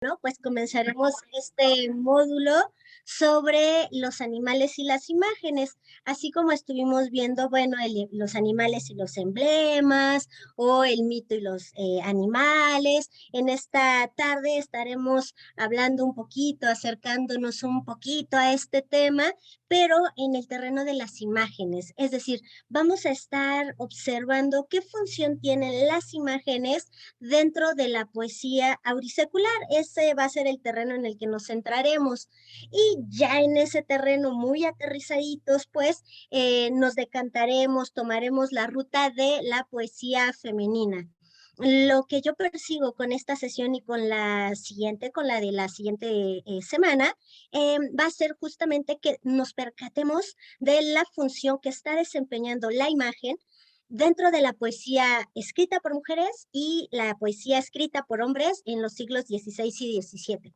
¿no? Pues comenzaremos este módulo sobre los animales y las imágenes, así como estuvimos viendo, bueno, los animales y los emblemas, o el mito y los animales. En esta tarde estaremos hablando un poquito, acercándonos un poquito a este tema, pero en el terreno de las imágenes, es decir, vamos a estar observando qué función tienen las imágenes dentro de la poesía aurisecular. Ese va a ser el terreno en el que nos centraremos. Y ya en ese terreno muy aterrizaditos, pues nos decantaremos, tomaremos la ruta de la poesía femenina. Lo que yo persigo con esta sesión y con la siguiente, con la de la siguiente semana, va a ser justamente que nos percatemos de la función que está desempeñando la imagen dentro de la poesía escrita por mujeres y la poesía escrita por hombres en los siglos XVI y XVII.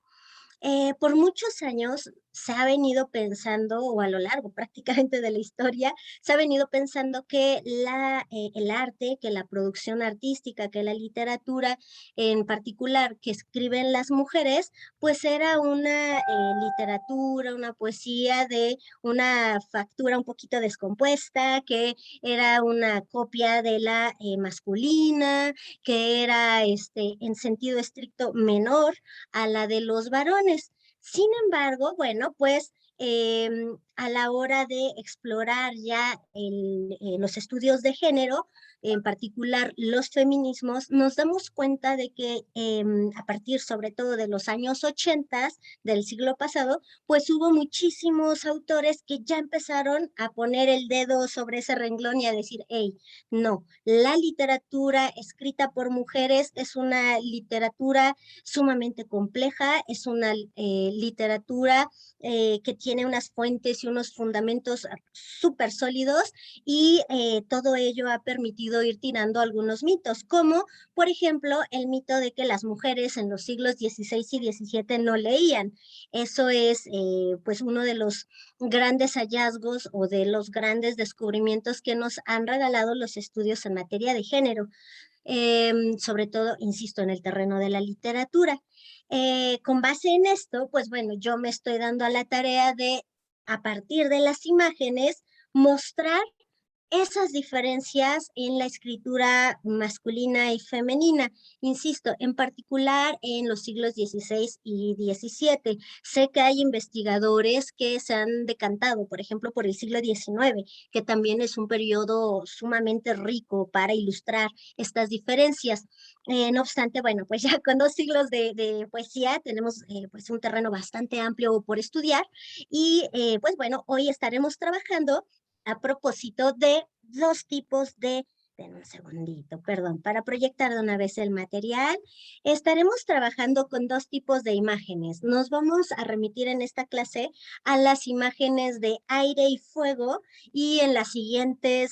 Por muchos años se ha venido pensando, o a lo largo prácticamente de la historia, se ha venido pensando que el arte, que la producción artística, que la literatura en particular que escriben las mujeres, pues era una literatura, una poesía de una factura un poquito descompuesta, que era una copia de la masculina, que era en sentido estricto menor a la de los varones. Sin embargo, bueno, pues a la hora de explorar ya los estudios de género, en particular los feminismos, nos damos cuenta de que a partir sobre todo de los años 80 del siglo pasado, pues hubo muchísimos autores que ya empezaron a poner el dedo sobre ese renglón y a decir, hey, no, la literatura escrita por mujeres es una literatura sumamente compleja, es una literatura que tiene unas fuentes y unos fundamentos súper sólidos y todo ello ha permitido ir tirando algunos mitos, como por ejemplo el mito de que las mujeres en los siglos XVI y XVII no leían. Eso es pues uno de los grandes hallazgos o de los grandes descubrimientos que nos han regalado los estudios en materia de género, sobre todo, insisto, en el terreno de la literatura. Con base en esto, pues bueno, yo me estoy dando a la tarea de, a partir de las imágenes, mostrar esas diferencias en la escritura masculina y femenina, insisto, en particular en los siglos XVI y XVII. Sé que hay investigadores que se han decantado, por ejemplo, por el siglo XIX, que también es un periodo sumamente rico para ilustrar estas diferencias. No obstante, bueno, pues ya con 2 siglos de poesía tenemos pues un terreno bastante amplio por estudiar y pues bueno, hoy estaremos trabajando a propósito de dos tipos den un segundito, perdón, para proyectar de una vez el material, estaremos trabajando con dos tipos de imágenes. Nos vamos a remitir en esta clase a las imágenes de aire y fuego y en la siguiente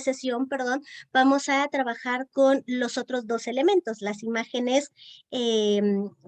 sesión, perdón, vamos a trabajar con los otros dos elementos, las imágenes eh,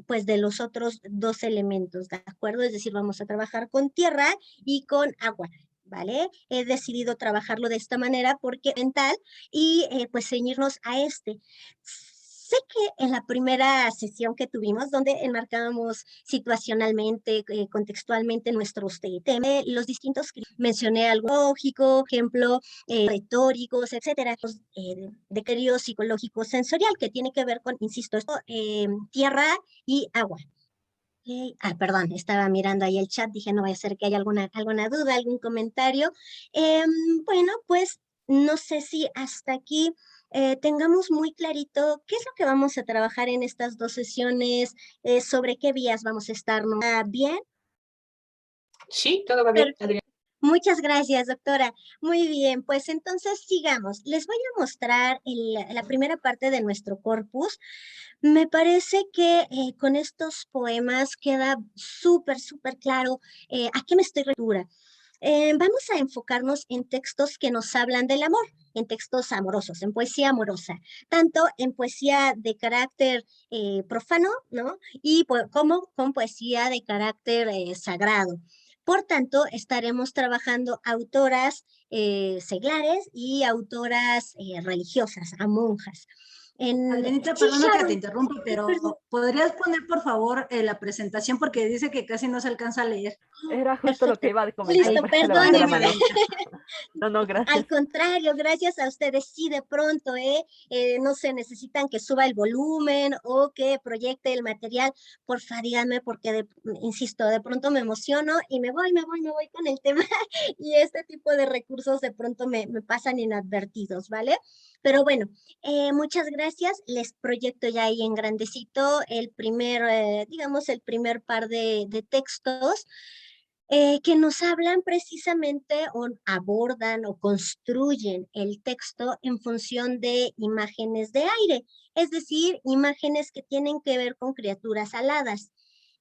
pues de los otros dos elementos, ¿de acuerdo? Es decir, vamos a trabajar con tierra y con agua. ¿Vale? He decidido trabajarlo de esta manera porque mental y pues ceñirnos a este. Sé que en la primera sesión que tuvimos, donde enmarcábamos situacionalmente, contextualmente nuestros temas, los distintos, mencioné algo lógico, ejemplo, retóricos, etcétera, de criterio psicológico sensorial que tiene que ver con, insisto, esto, tierra y agua. Perdón, estaba mirando ahí el chat, dije no vaya a ser que haya alguna duda, algún comentario. Bueno, pues no sé si hasta aquí tengamos muy clarito qué es lo que vamos a trabajar en estas dos sesiones, sobre qué vías vamos a estar, ¿no? ¿Bien? Sí, todo va bien, Perfecto. Adrián. Muchas gracias, doctora. Muy bien, pues entonces sigamos. Les voy a mostrar la primera parte de nuestro corpus. Me parece que con estos poemas queda súper, súper claro a qué me estoy refiriendo. Vamos a enfocarnos en textos que nos hablan del amor, en textos amorosos, en poesía amorosa, tanto en poesía de carácter profano, ¿no? Y como con poesía de carácter sagrado. Por tanto, estaremos trabajando autoras seglares y autoras religiosas, a monjas. Adrianita, Sí, perdona que te Sharon, interrumpa, perdón. pero ¿podrías poner por favor la presentación? Porque dice que casi no se alcanza a leer. Era justo lo Perfecto. que iba a comentar, Listo, por eso Ahí levanté la perdónenme. muy mano. bien. No, no, Al gracias. contrario, gracias a ustedes. Sí, de pronto, no se necesitan que suba el volumen o que proyecte el material. Porfa, díganme porque, insisto, de pronto me emociono y me voy con el tema y este tipo de recursos de pronto me pasan inadvertidos, ¿vale? Pero bueno, muchas gracias. Les proyecto ya ahí en grandecito el primer, digamos, el primer par de textos que nos hablan precisamente o abordan o construyen el texto en función de imágenes de aire, es decir, imágenes que tienen que ver con criaturas aladas.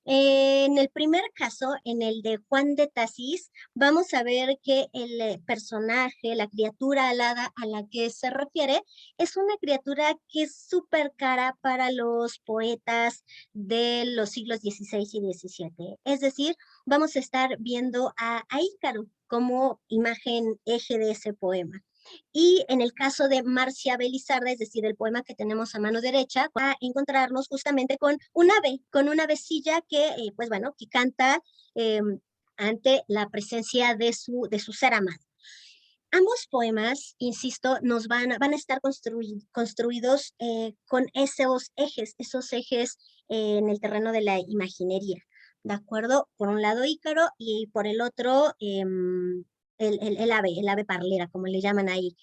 En el primer caso, en el de Juan de Tasís, vamos a ver que el personaje, la criatura alada a la que se refiere, es una criatura que es súper cara para los poetas de los siglos XVI y XVII. Es decir, vamos a estar viendo a Ícaro como imagen eje de ese poema. Y en el caso de Marcia Belizarda, es decir, el poema que tenemos a mano derecha, va a encontrarnos justamente con una avecilla que, pues bueno, que canta eh, ante la presencia de su ser amado. Ambos poemas, insisto, van a estar construidos con esos ejes en el terreno de la imaginería, ¿de acuerdo? Por un lado Ícaro y por el otro el ave parlera, como le llaman ahí.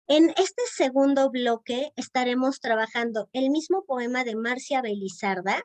En este segundo bloque estaremos trabajando el mismo poema de Marcia Belizarda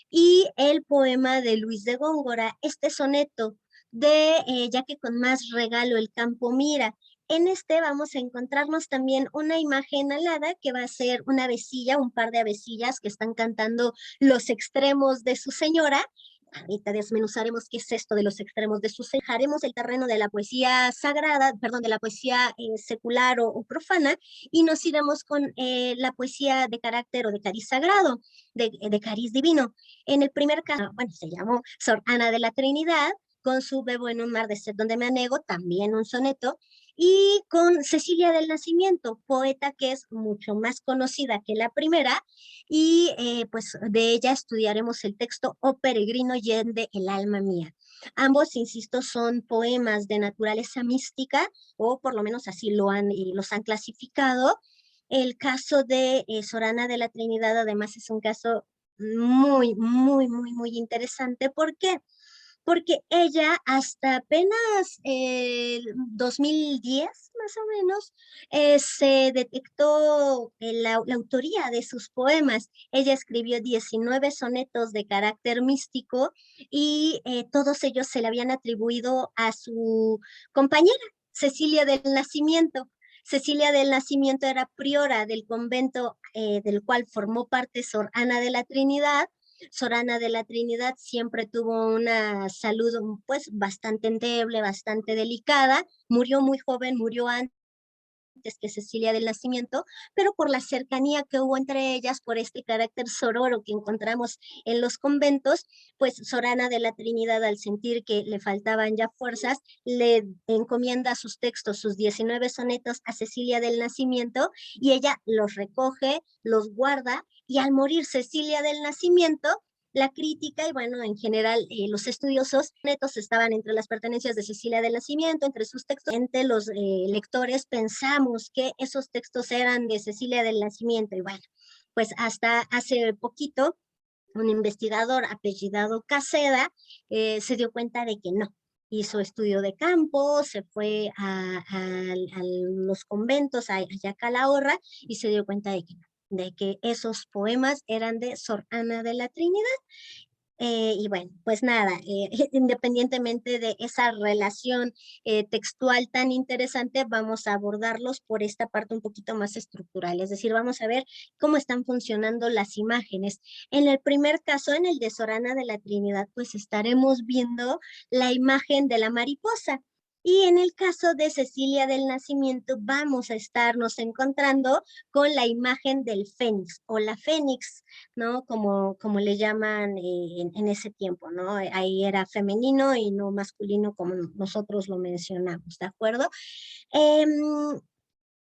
y el poema de Luis de Góngora, este soneto de Ya que con más regalo el campo mira. En este vamos a encontrarnos también una imagen alada que va a ser una avecilla, un par de avecillas que están cantando los extremos de su señora. Ahorita desmenuzaremos qué es esto de los extremos de su señora. Dejaremos el terreno de la poesía sagrada, perdón, de la poesía secular o profana, y nos iremos con la poesía de carácter o de cariz sagrado, de cariz divino. En el primer caso, bueno, se llamó Sor Ana de la Trinidad, con su Bebo en un mar de sed donde me anego, también un soneto, y con Cecilia del Nacimiento, poeta que es mucho más conocida que la primera, y pues de ella estudiaremos el texto O peregrino yende el alma mía. Ambos, insisto, son poemas de naturaleza mística, o por lo menos así los han clasificado. El caso de Sorana de la Trinidad, además, es un caso muy interesante. ¿Por qué? Porque ella hasta apenas el 2010, más o menos, se detectó la autoría de sus poemas. Ella escribió 19 sonetos de carácter místico y todos ellos se le habían atribuido a su compañera, Cecilia del Nacimiento. Cecilia del Nacimiento era priora del convento del cual formó parte Sor Ana de la Trinidad. Sor Ana de la Trinidad siempre tuvo una salud pues bastante endeble, bastante delicada, murió muy joven, murió antes que Cecilia del Nacimiento, pero por la cercanía que hubo entre ellas, por este carácter sororo que encontramos en los conventos, pues Sor Ana de la Trinidad, al sentir que le faltaban ya fuerzas, le encomienda sus textos, sus 19 sonetos a Cecilia del Nacimiento, y ella los recoge, los guarda, y al morir Cecilia del Nacimiento, la crítica y bueno, en general los estudiosos netos estaban entre las pertenencias de Cecilia del Nacimiento, entre sus textos, entre los lectores pensamos que esos textos eran de Cecilia del Nacimiento y bueno, pues hasta hace poquito un investigador apellidado Caseda se dio cuenta de que no. Hizo estudio de campo, se fue a los conventos, allá a Calahorra, y se dio cuenta de que esos poemas eran de Sor Ana de la Trinidad. Y bueno, pues nada, independientemente de esa relación textual tan interesante, vamos a abordarlos por esta parte un poquito más estructural, es decir, vamos a ver cómo están funcionando las imágenes. En el primer caso, en el de Sor Ana de la Trinidad, pues estaremos viendo la imagen de la mariposa. Y en el caso de Cecilia del Nacimiento, vamos a estarnos encontrando con la imagen del fénix o la fénix, ¿no? Como le llaman en ese tiempo, ¿no? Ahí era femenino y no masculino como nosotros lo mencionamos, ¿de acuerdo? Em,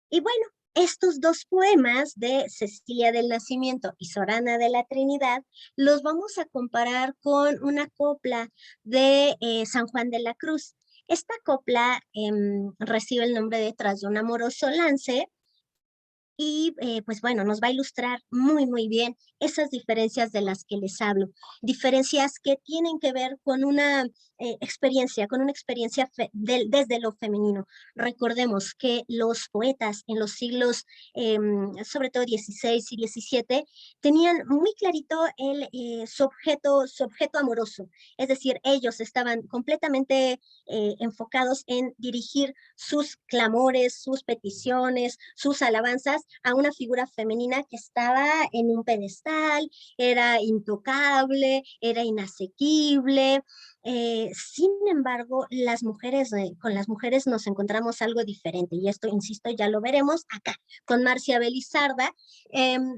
y bueno, Estos dos poemas de Cecilia del Nacimiento y Sorana de la Trinidad los vamos a comparar con una copla de San Juan de la Cruz. Esta copla recibe el nombre de Tras de un amoroso lance, y pues bueno, nos va a ilustrar muy bien esas diferencias de las que les hablo. Diferencias que tienen que ver con una con una experiencia desde lo femenino. Recordemos que los poetas en los siglos, sobre todo 16 y 17, tenían muy clarito su objeto amoroso. Es decir, ellos estaban completamente enfocados en dirigir sus clamores, sus peticiones, sus alabanzas a una figura femenina que estaba en un pedestal, era intocable, era inasequible. Sin embargo, con las mujeres nos encontramos algo diferente, y esto, insisto, ya lo veremos acá con Marcia Belizarda.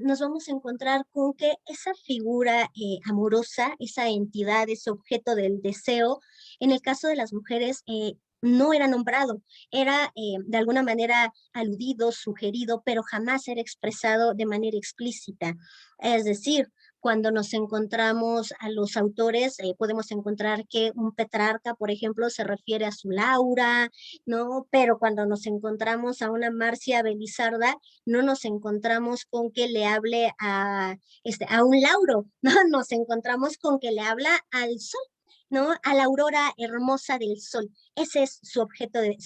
Nos vamos a encontrar con que esa figura amorosa, esa entidad, ese objeto del deseo, en el caso de las mujeres, no era nombrado, era de alguna manera aludido, sugerido, pero jamás era expresado de manera explícita. Es decir, cuando nos encontramos a los autores, podemos encontrar que un Petrarca, por ejemplo, se refiere a su Laura, ¿no? Pero cuando nos encontramos a una Marcia Belizarda, no nos encontramos con que le hable a un Lauro, ¿no? Nos encontramos con que le habla al sol, ¿no? A la aurora hermosa del sol. Ese es su objeto de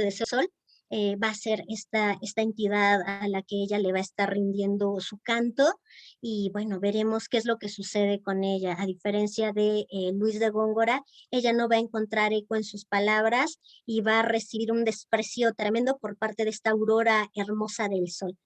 ese sol. Va a ser esta entidad a la que ella le va a estar rindiendo su canto, y bueno, veremos qué es lo que sucede con ella. A diferencia de Luis de Góngora, ella no va a encontrar eco en sus palabras y va a recibir un desprecio tremendo por parte de esta aurora hermosa del sol.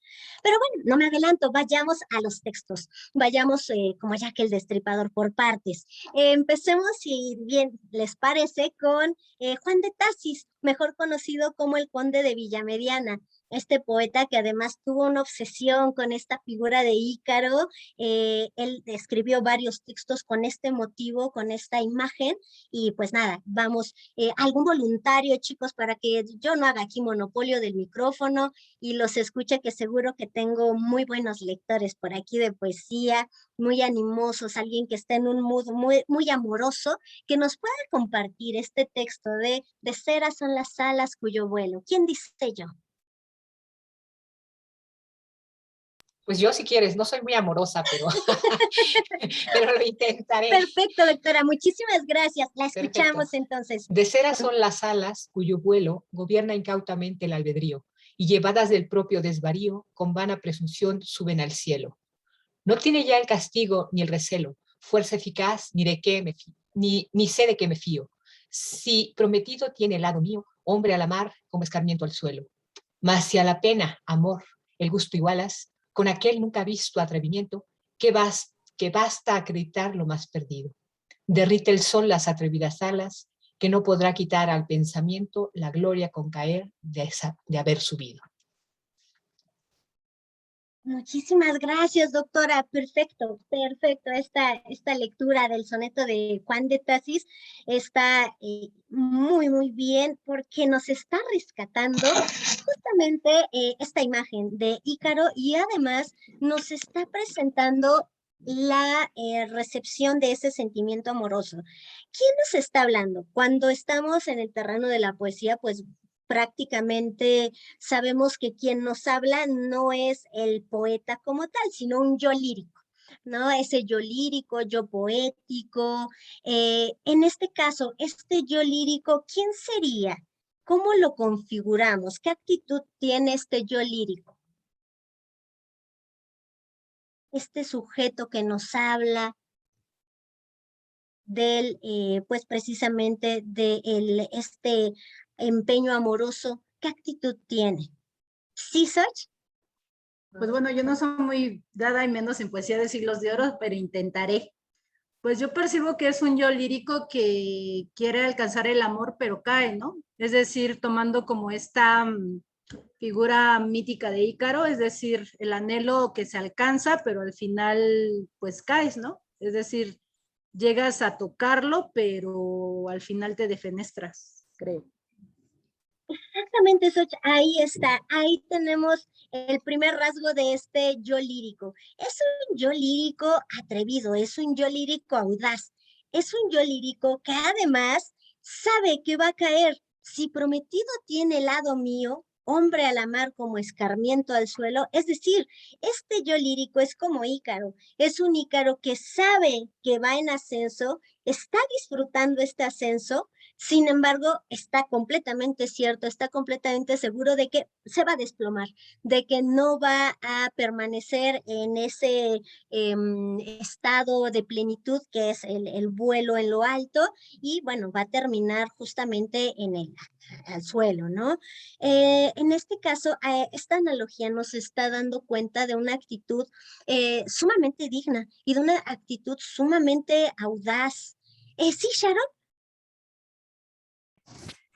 Pero bueno, no me adelanto, vayamos a los textos, vayamos como Jack el Destripador por partes. Empecemos, si bien les parece, con Juan de Tasis, mejor conocido como el Conde de Villamediana. Este poeta que además tuvo una obsesión con esta figura de Ícaro. Él escribió varios textos con este motivo, con esta imagen, y pues nada, vamos, algún voluntario, chicos, para que yo no haga aquí monopolio del micrófono y los escuche, que seguro que tengo muy buenos lectores por aquí de poesía, muy animosos, alguien que está en un mood muy amoroso, que nos pueda compartir este texto de ceras son las alas cuyo vuelo. ¿Quién dice yo? Pues yo, si quieres, no soy muy amorosa, pero, pero lo intentaré. Perfecto, doctora, muchísimas gracias. La Perfecto. escuchamos entonces. De ceras son las alas cuyo vuelo gobierna incautamente el albedrío, y llevadas del propio desvarío, con vana presunción suben al cielo. No tiene ya el castigo ni el recelo, fuerza eficaz, ni sé de qué me fío. Si prometido tiene el lado mío, hombre a la mar, como escarmiento al suelo. Mas si a la pena, amor, el gusto igualas, con aquel nunca visto atrevimiento, que basta acreditar lo más perdido. Derrite el sol las atrevidas alas, que no podrá quitar al pensamiento la gloria con caer de haber subido. Muchísimas gracias, doctora. Perfecto. Esta lectura del soneto de Juan de Tasis está muy bien, porque nos está rescatando justamente esta imagen de Ícaro, y además nos está presentando la recepción de ese sentimiento amoroso. ¿Quién nos está hablando? Cuando estamos en el terreno de la poesía, pues prácticamente sabemos que quien nos habla no es el poeta como tal, sino un yo lírico, ¿no? Ese yo lírico, yo poético. En este caso, este yo lírico, ¿quién sería? ¿Cómo lo configuramos? ¿Qué actitud tiene este yo lírico? Este sujeto que nos habla del, pues precisamente de este empeño amoroso, ¿qué actitud tiene? ¿Sí, Sach? Pues bueno, yo no soy muy dada y menos en poesía de siglos de oro, pero intentaré. Pues yo percibo que es un yo lírico que quiere alcanzar el amor, pero cae, ¿no? Es decir, tomando como esta figura mítica de Ícaro, es decir, el anhelo que se alcanza, pero al final pues caes, ¿no? Es decir, llegas a tocarlo, pero al final te defenestras, creo. Exactamente, Xochitl, ahí está, ahí tenemos el primer rasgo de este yo lírico. Es un yo lírico atrevido, es un yo lírico audaz, es un yo lírico que además sabe que va a caer. Si prometido tiene lado mío, hombre a la mar como escarmiento al suelo, es decir, este yo lírico es como Ícaro, es un Ícaro que sabe que va en ascenso, está disfrutando este ascenso. Sin embargo, está completamente cierto, está completamente seguro de que se va a desplomar, de que no va a permanecer en ese estado de plenitud que es el vuelo en lo alto y bueno, va a terminar justamente en el al suelo, ¿no? En este caso, esta analogía nos está dando cuenta de una actitud sumamente digna y de una actitud sumamente audaz. Sí, Sharon.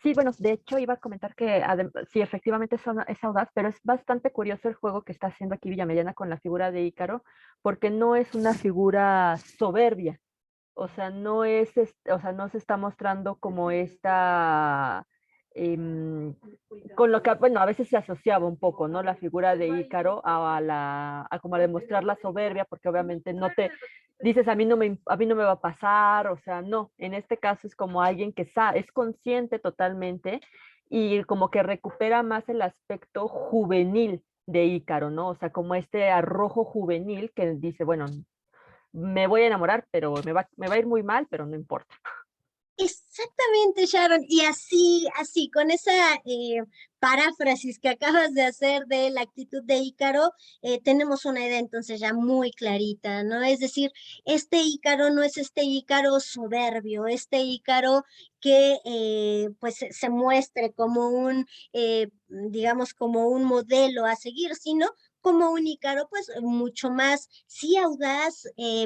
Sí, bueno, de hecho iba a comentar que sí, efectivamente es audaz, pero es bastante curioso el juego que está haciendo aquí Villamediana con la figura de Ícaro, porque no es una figura soberbia, o sea, o sea, no se está mostrando como esta, con lo que, bueno, a veces se asociaba un poco, ¿no? La figura de Ícaro a como a demostrar la soberbia, porque obviamente no te, dices, a mí no me va a pasar, o sea, no, en este caso es como alguien que es consciente totalmente y como que recupera más el aspecto juvenil de Ícaro, ¿no? O sea, como este arrojo juvenil que dice, bueno, me voy a enamorar, pero me va a ir muy mal, pero no importa. Exactamente, Sharon. Y así, así, con esa paráfrasis que acabas de hacer de la actitud de Ícaro, tenemos una idea entonces ya muy clarita, ¿no? Es decir, este Ícaro no es este Ícaro soberbio, este Ícaro que pues se muestre como digamos, como un modelo a seguir, sino como un Ícaro, pues mucho más, sí audaz,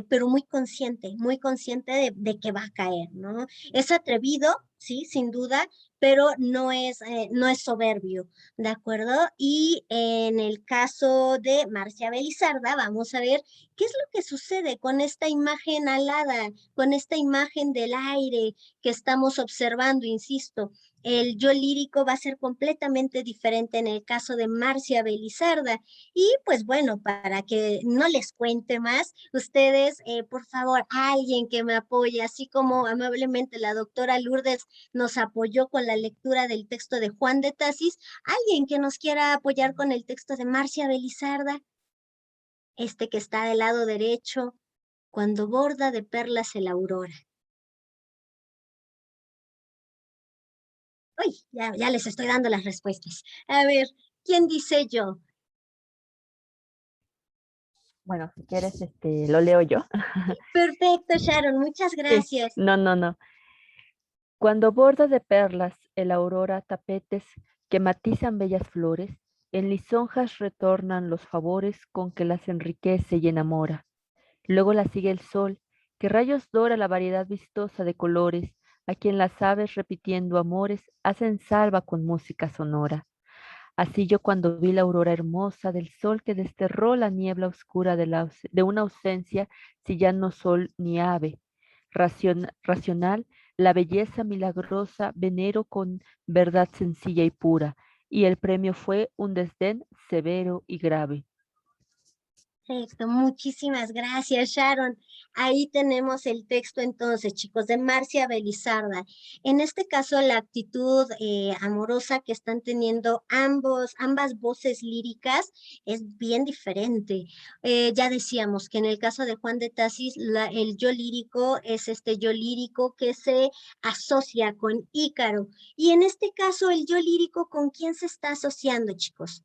pero muy consciente de que va a caer, ¿no? Es atrevido, sí, sin duda, pero no es soberbio, ¿de acuerdo? Y en el caso de Marcia Belizarda, vamos a ver qué es lo que sucede con esta imagen alada, con esta imagen del aire que estamos observando, insisto. El yo lírico va a ser completamente diferente en el caso de Marcia Belizarda. Y pues bueno, para que no les cuente más, ustedes, por favor, alguien que me apoye, así como amablemente la doctora Lourdes nos apoyó con la lectura del texto de Juan de Tasis, alguien que nos quiera apoyar con el texto de Marcia Belizarda, este que está del lado derecho, cuando borda de perlas el aurora. Uy, ya les estoy dando las respuestas. A ver, ¿quién dice yo? Bueno, si quieres, lo leo yo. Perfecto, Sharon, muchas Sí, gracias. no, no, no. Cuando borda de perlas el aurora tapetes que matizan bellas flores, en lisonjas retornan los favores con que las enriquece y enamora. Luego la sigue el sol, que rayos dora la variedad vistosa de colores, a quien las aves repitiendo amores hacen salva con música sonora. Así yo cuando vi la aurora hermosa del sol que desterró la niebla oscura de una ausencia, si ya no sol ni ave, racional, la belleza milagrosa venero con verdad sencilla y pura, y el premio fue un desdén severo y grave. Perfecto, muchísimas gracias, Sharon. Ahí tenemos el texto entonces, chicos, de Marcia Belizarda. En este caso, la actitud amorosa que están teniendo ambas voces líricas es bien diferente. Ya decíamos que en el caso de Juan de Tasis, el yo lírico es este yo lírico que se asocia con Ícaro. Y en este caso, el yo lírico, ¿con quién se está asociando, chicos?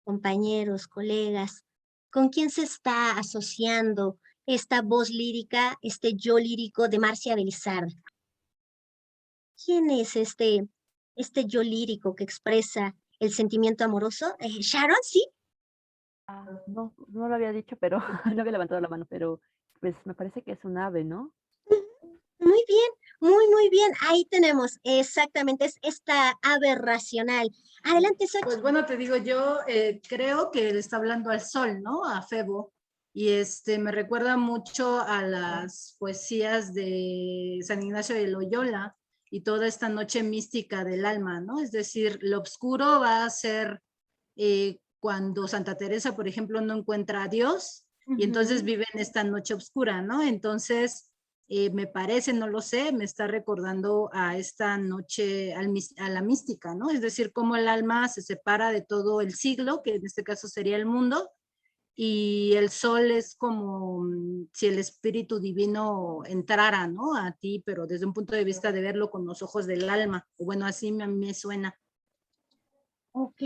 Compañeros, colegas, ¿con quién se está asociando esta voz lírica, este yo lírico de Marcia Belizarda? ¿Quién es este yo lírico que expresa el sentimiento amoroso? Sharon, ¿sí? No, no lo había dicho, pero no había levantado la mano, pero pues me parece que es un ave, ¿no? Muy bien, muy bien. Ahí tenemos, exactamente, es esta ave racional. Adelante, Pues Xochitl. bueno, te digo, yo creo que le está hablando al sol, ¿no? A Febo. Y me recuerda mucho a las poesías de San Ignacio de Loyola, y toda esta noche mística del alma, ¿no? Es decir, lo oscuro va a ser cuando Santa Teresa, por ejemplo, no encuentra a Dios y entonces vive en esta noche oscura, ¿no? Entonces, me parece, no lo sé, me está recordando a esta noche, a la mística, ¿no? Es decir, cómo el alma se separa de todo el siglo, que en este caso sería el mundo, y el sol es como si el espíritu divino entrara, ¿no? A ti, pero desde un punto de vista de verlo con los ojos del alma. Bueno, así a mí me suena. Ok,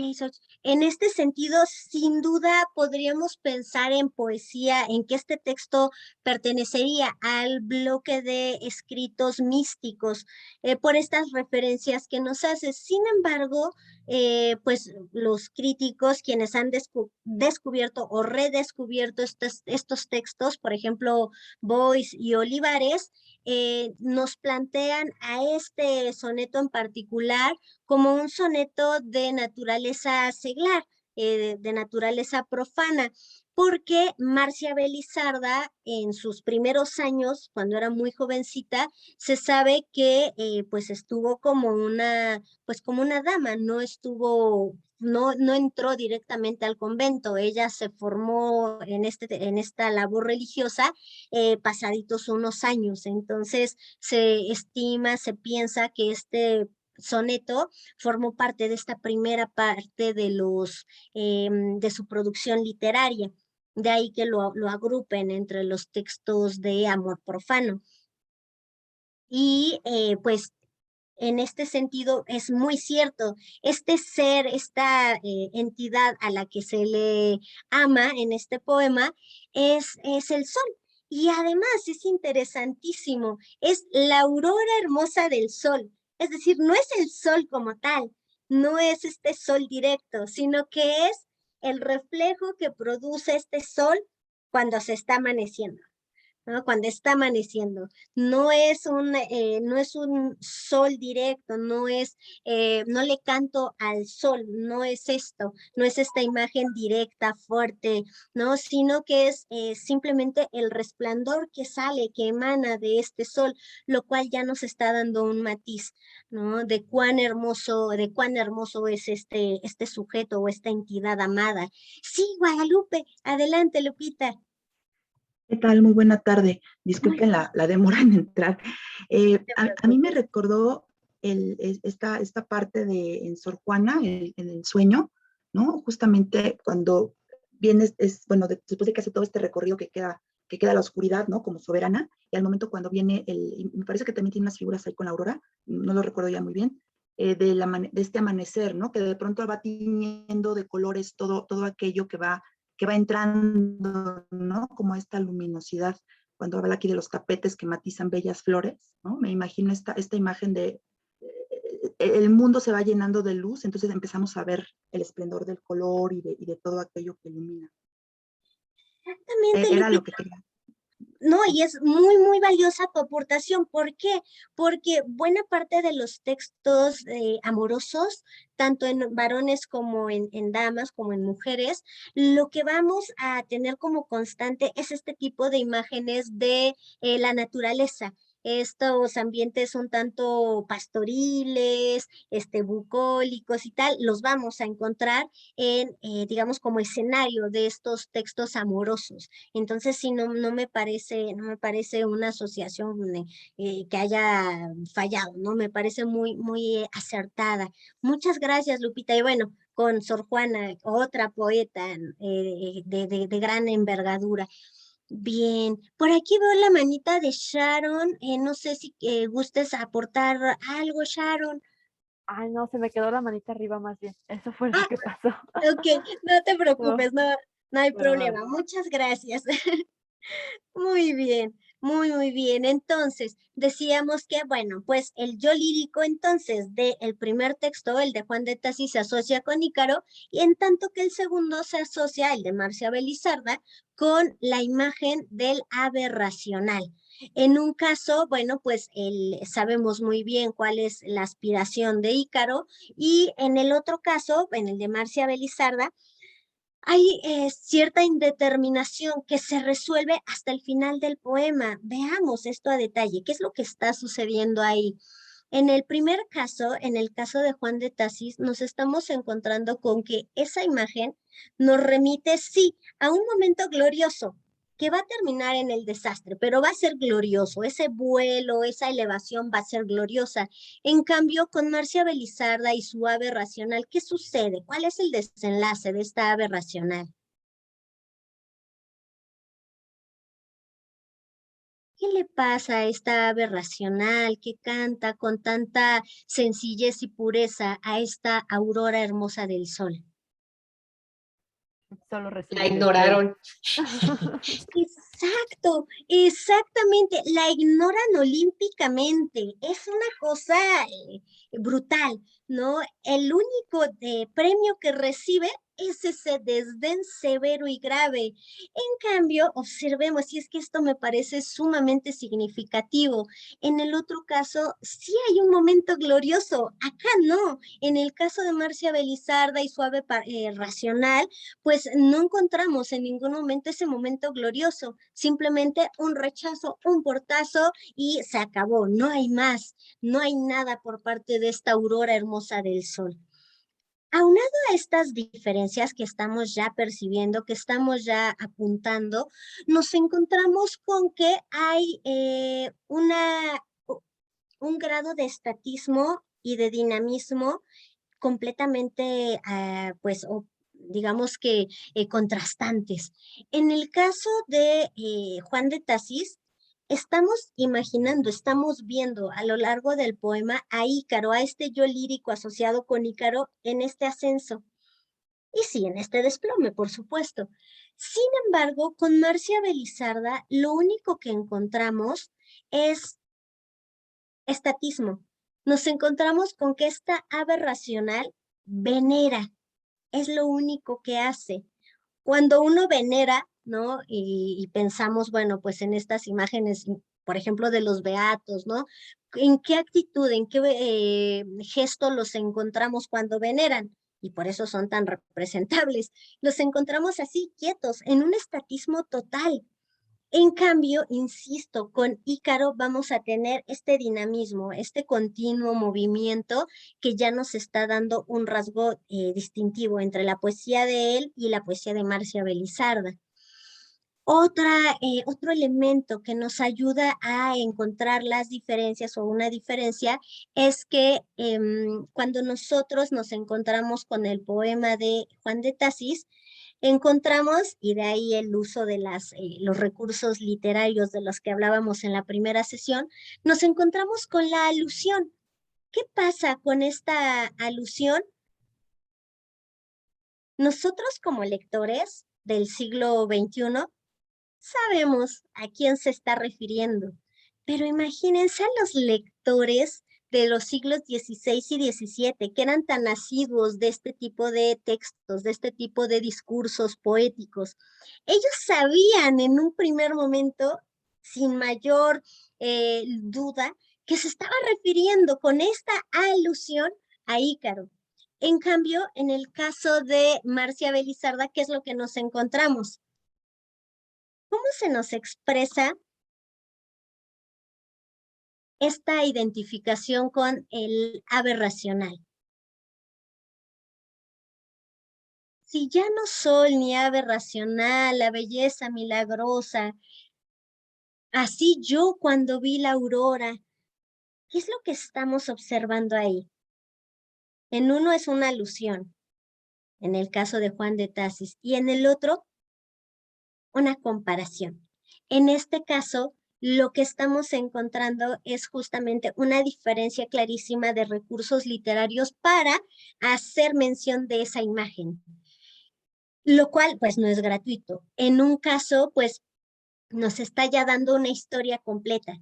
en este sentido, sin duda podríamos pensar en poesía, en que este texto pertenecería al bloque de escritos místicos, por estas referencias que nos hace. Sin embargo, pues los críticos, quienes han descubierto o redescubierto estos textos, por ejemplo, Boyce y Olivares, nos plantean a este soneto en particular como un soneto de naturaleza seglar, de naturaleza profana, porque Marcia Belizarda en sus primeros años, cuando era muy jovencita, se sabe que pues estuvo pues como una dama, no entró directamente al convento, ella se formó en esta labor religiosa pasaditos unos años, entonces se estima, se piensa que este soneto formó parte de esta primera parte de su producción literaria. De ahí que lo agrupen entre los textos de amor profano. Y pues en este sentido es muy cierto, este ser, esta entidad a la que se le ama en este poema es el sol. Y además es interesantísimo, es la aurora hermosa del sol. Es decir, no es el sol como tal, no es este sol directo, sino que es el reflejo que produce este sol cuando se está amaneciendo. ¿No? Cuando está amaneciendo. No es un sol directo, no le canto al sol, no es esto, no es esta imagen directa, fuerte, ¿no? Sino que es simplemente el resplandor que sale, que emana de este sol, lo cual ya nos está dando un matiz, ¿no? De cuán hermoso es este sujeto o esta entidad amada. Sí, Guadalupe, adelante, Lupita. ¿Qué tal? Muy buena tarde. Disculpen la demora en entrar. A mí me recordó esta parte en Sor Juana, en el sueño, ¿no? Justamente cuando vienes, bueno, después de que hace todo este recorrido que queda la oscuridad, ¿no? Como soberana, y al momento cuando viene y me parece que también tiene unas figuras ahí con la aurora, no lo recuerdo ya muy bien, de este amanecer, ¿no? Que de pronto va tiñendo de colores todo aquello que va entrando, ¿no? Como esta luminosidad, cuando habla aquí de los tapetes que matizan bellas flores, ¿no? Me imagino esta imagen de el mundo se va llenando de luz, entonces empezamos a ver el esplendor del color y de todo aquello que ilumina. Exactamente, Era Lupita. lo que quería. No, y es muy, muy valiosa tu aportación. ¿Por qué? Porque buena parte de los textos amorosos, tanto en varones como en damas, como en mujeres, lo que vamos a tener como constante es este tipo de imágenes de la naturaleza. Estos ambientes un tanto pastoriles, bucólicos y tal, los vamos a encontrar digamos, como escenario de estos textos amorosos. Entonces, sí, no me parece una asociación que haya fallado, ¿no? Me parece muy, muy acertada. Muchas gracias, Lupita. Y bueno, con Sor Juana, otra poeta de gran envergadura. Bien, por aquí veo la manita de Sharon. No sé si gustes aportar algo, Sharon. Ay, no, se me quedó la manita arriba más bien. Eso fue lo que pasó. Ok, no te No, preocupes, no hay perdón. problema. Muchas gracias. Muy bien, muy, muy bien. Entonces, decíamos que, bueno, pues el yo lírico entonces de el primer texto, el de Juan de Tassis, se asocia con Ícaro, y en tanto que el segundo se asocia, el de Marcia Belizarda, con la imagen del ave racional. En un caso, bueno, pues sabemos muy bien cuál es la aspiración de Ícaro, y en el otro caso, en el de Marcia Belizarda, hay cierta indeterminación que se resuelve hasta el final del poema. Veamos esto a detalle. ¿Qué es lo que está sucediendo ahí? En el primer caso, en el caso de Juan de Tasis, nos estamos encontrando con que esa imagen nos remite, sí, a un momento glorioso, que va a terminar en el desastre, pero va a ser glorioso. Ese vuelo, esa elevación va a ser gloriosa. En cambio, con Marcia Belizarda y su ave racional, ¿qué sucede? ¿Cuál es el desenlace de esta ave racional? ¿Qué le pasa a esta ave racional que canta con tanta sencillez y pureza a esta aurora hermosa del sol? Solo recibe La el desdén. ignoraron. Exacto, exactamente, la ignoran olímpicamente, es una cosa brutal, ¿no? El único premio que recibe es ese desdén severo y grave. En cambio, observemos, y es que esto me parece sumamente significativo, en el otro caso sí hay un momento glorioso, acá no, en el caso de Marcia Belizarda y Suave Racional, pues no encontramos en ningún momento ese momento glorioso, simplemente un rechazo, un portazo y se acabó, no hay más, no hay nada por parte de esta aurora hermosa del sol. Aunado a estas diferencias que estamos ya percibiendo, que estamos ya apuntando, nos encontramos con que hay un grado de estatismo y de dinamismo completamente, pues, digamos que contrastantes. En el caso de Juan de Tasis, estamos imaginando, estamos viendo a lo largo del poema a Ícaro, a este yo lírico asociado con Ícaro en este ascenso. Y sí, en este desplome, por supuesto. Sin embargo, con Marcia Belizarda, lo único que encontramos es estatismo. Nos encontramos con que esta ave racional venera, es lo único que hace. Cuando uno venera, ¿no? Y pensamos, bueno, pues en estas imágenes, por ejemplo, de los beatos, ¿no? ¿En qué actitud, en qué gesto los encontramos cuando veneran? Y por eso son tan representables. Los encontramos así, quietos, en un estatismo total. En cambio, insisto, con Ícaro vamos a tener este dinamismo, este continuo movimiento que ya nos está dando un rasgo distintivo entre la poesía de él y la poesía de Marcia Belizarda. Otro elemento que nos ayuda a encontrar las diferencias o una diferencia es que cuando nosotros nos encontramos con el poema de Juan de Tasis, encontramos, y de ahí el uso de los recursos literarios de los que hablábamos en la primera sesión, nos encontramos con la alusión. ¿Qué pasa con esta alusión? Nosotros como lectores del siglo XXI sabemos a quién se está refiriendo, pero imagínense a los lectores de los siglos XVI y XVII, que eran tan asiduos de este tipo de textos, de este tipo de discursos poéticos. Ellos sabían en un primer momento, sin mayor duda, que se estaba refiriendo con esta alusión a Ícaro. En cambio, en el caso de Marcia Belizarda, ¿qué es lo que nos encontramos? ¿Cómo se nos expresa esta identificación con el ave racional? Si ya no soy ni ave racional, la belleza milagrosa, así yo cuando vi la aurora, ¿qué es lo que estamos observando ahí? En uno es una alusión, en el caso de Juan de Tasis, y en el otro, una comparación. En este caso, lo que estamos encontrando es justamente una diferencia clarísima de recursos literarios para hacer mención de esa imagen, lo cual pues no es gratuito. En un caso pues nos está ya dando una historia completa.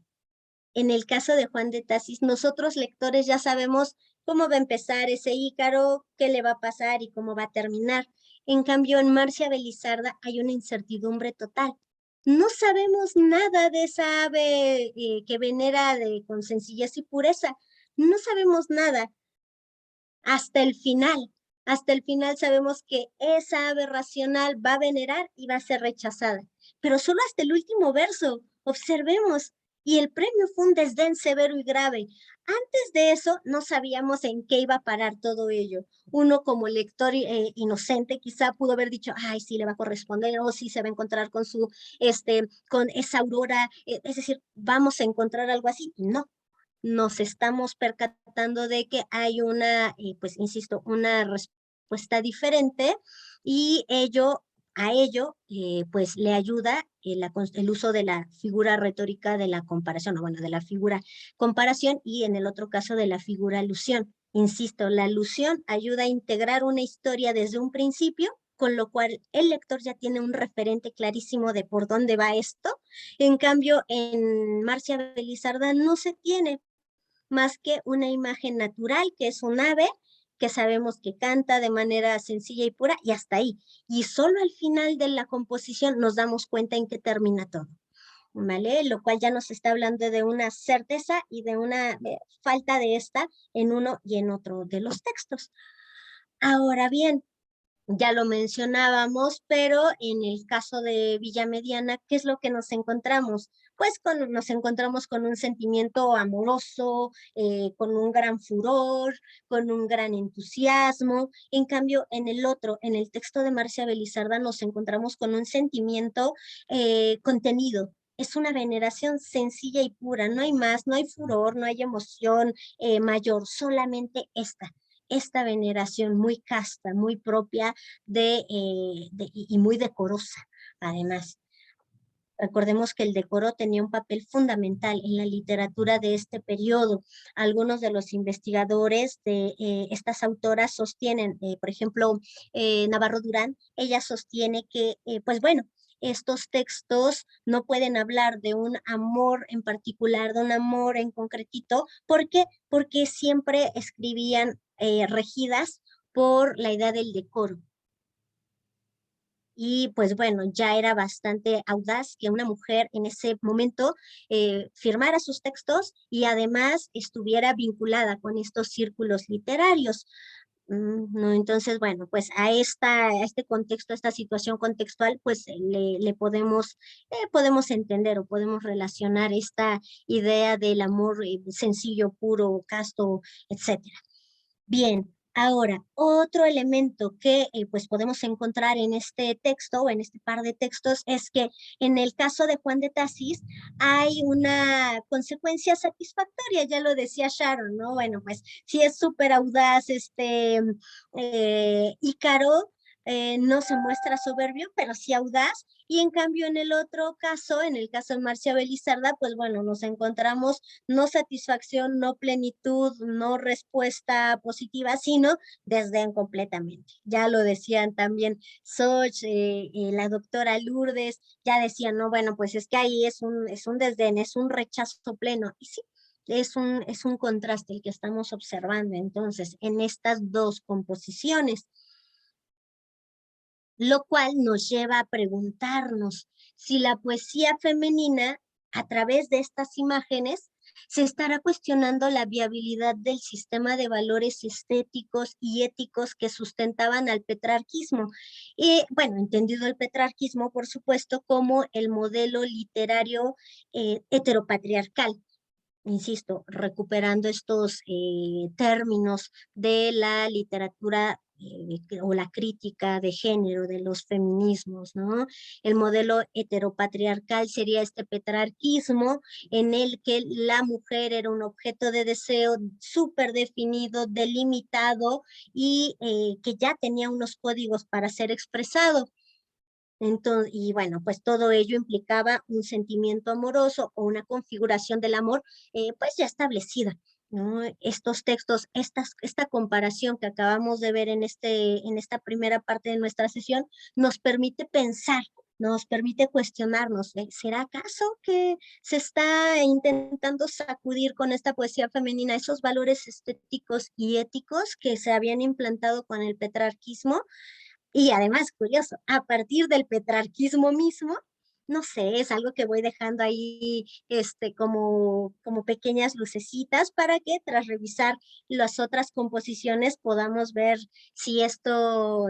En el caso de Juan de Tasis, nosotros lectores ya sabemos cómo va a empezar ese Ícaro, qué le va a pasar y cómo va a terminar. En cambio, en Marcia Belizarda hay una incertidumbre total. No sabemos nada de esa ave que venera con sencillez y pureza. No sabemos nada hasta el final. Hasta el final sabemos que esa ave racional va a venerar y va a ser rechazada. Pero solo hasta el último verso. Observemos, y el premio fue un desdén severo y grave. Antes de eso no sabíamos en qué iba a parar todo ello. Uno como lector inocente quizá pudo haber dicho, ay, sí le va a corresponder, o sí se va a encontrar con con esa aurora, es decir, vamos a encontrar algo así. No, nos estamos percatando de que hay pues insisto, una respuesta diferente y a ello, pues le ayuda el uso de la figura retórica de la comparación, o bueno, de la figura comparación y en el otro caso de la figura alusión. Insisto, la alusión ayuda a integrar una historia desde un principio, con lo cual el lector ya tiene un referente clarísimo de por dónde va esto. En cambio, en Marcia Belizarda no se tiene más que una imagen natural, que es un ave, que sabemos que canta de manera sencilla y pura, y hasta ahí. Y solo al final de la composición nos damos cuenta en qué termina todo, ¿vale? Lo cual ya nos está hablando de una certeza y de una falta de esta en uno y en otro de los textos. Ahora bien, ya lo mencionábamos, pero en el caso de Villa Mediana, ¿qué es lo que nos encontramos? Pues nos encontramos con un sentimiento amoroso, con un gran furor, con un gran entusiasmo. En cambio, en el otro, en el texto de Marcia Belizarda, nos encontramos con un sentimiento contenido. Es una veneración sencilla y pura, no hay más, no hay furor, no hay emoción mayor, solamente esta veneración muy casta, muy propia y muy decorosa, además. Recordemos que el decoro tenía un papel fundamental en la literatura de este periodo. Algunos de los investigadores de estas autoras sostienen, por ejemplo, Navarro Durán, ella sostiene que, pues bueno, estos textos no pueden hablar de un amor en particular, de un amor en concretito. ¿Por qué? Porque siempre escribían regidas por la idea del decoro. Y pues bueno, ya era bastante audaz que una mujer en ese momento firmara sus textos y además estuviera vinculada con estos círculos literarios. No, entonces, bueno, pues a este contexto, a esta situación contextual, pues podemos entender o podemos relacionar esta idea del amor sencillo, puro, casto, etcétera. Bien, ahora, otro elemento que pues podemos encontrar en este texto o en este par de textos es que en el caso de Juan de Tasis hay una consecuencia satisfactoria, ya lo decía Sharon, ¿no? Bueno, pues sí es súper audaz Ícaro, no se muestra soberbio, pero sí audaz, y en cambio en el otro caso, en el caso de Marcia Belizarda, pues bueno, nos encontramos no satisfacción, no plenitud, no respuesta positiva, sino desdén completamente. Ya lo decían también Soch, la doctora Lourdes, ya decían, no, bueno, pues es que ahí es un desdén, es un rechazo pleno, y sí, es un contraste el que estamos observando entonces en estas dos composiciones, lo cual nos lleva a preguntarnos si la poesía femenina, a través de estas imágenes, se estará cuestionando la viabilidad del sistema de valores estéticos y éticos que sustentaban al petrarquismo. Y bueno, entendido el petrarquismo, por supuesto, como el modelo literario heteropatriarcal. Insisto, recuperando estos términos de la literatura o la crítica de género, de los feminismos, ¿no? El modelo heteropatriarcal sería este petrarquismo en el que la mujer era un objeto de deseo súper definido, delimitado y que ya tenía unos códigos para ser expresado. Entonces, y bueno, pues todo ello implicaba un sentimiento amoroso o una configuración del amor, pues ya establecida, ¿no? Estos textos, esta comparación que acabamos de ver en esta primera parte de nuestra sesión, nos permite pensar, nos permite cuestionarnos, ¿será acaso que se está intentando sacudir con esta poesía femenina esos valores estéticos y éticos que se habían implantado con el petrarquismo? Y además, curioso, a partir del petrarquismo mismo, no sé, es algo que voy dejando ahí como pequeñas lucecitas para que tras revisar las otras composiciones podamos ver si esto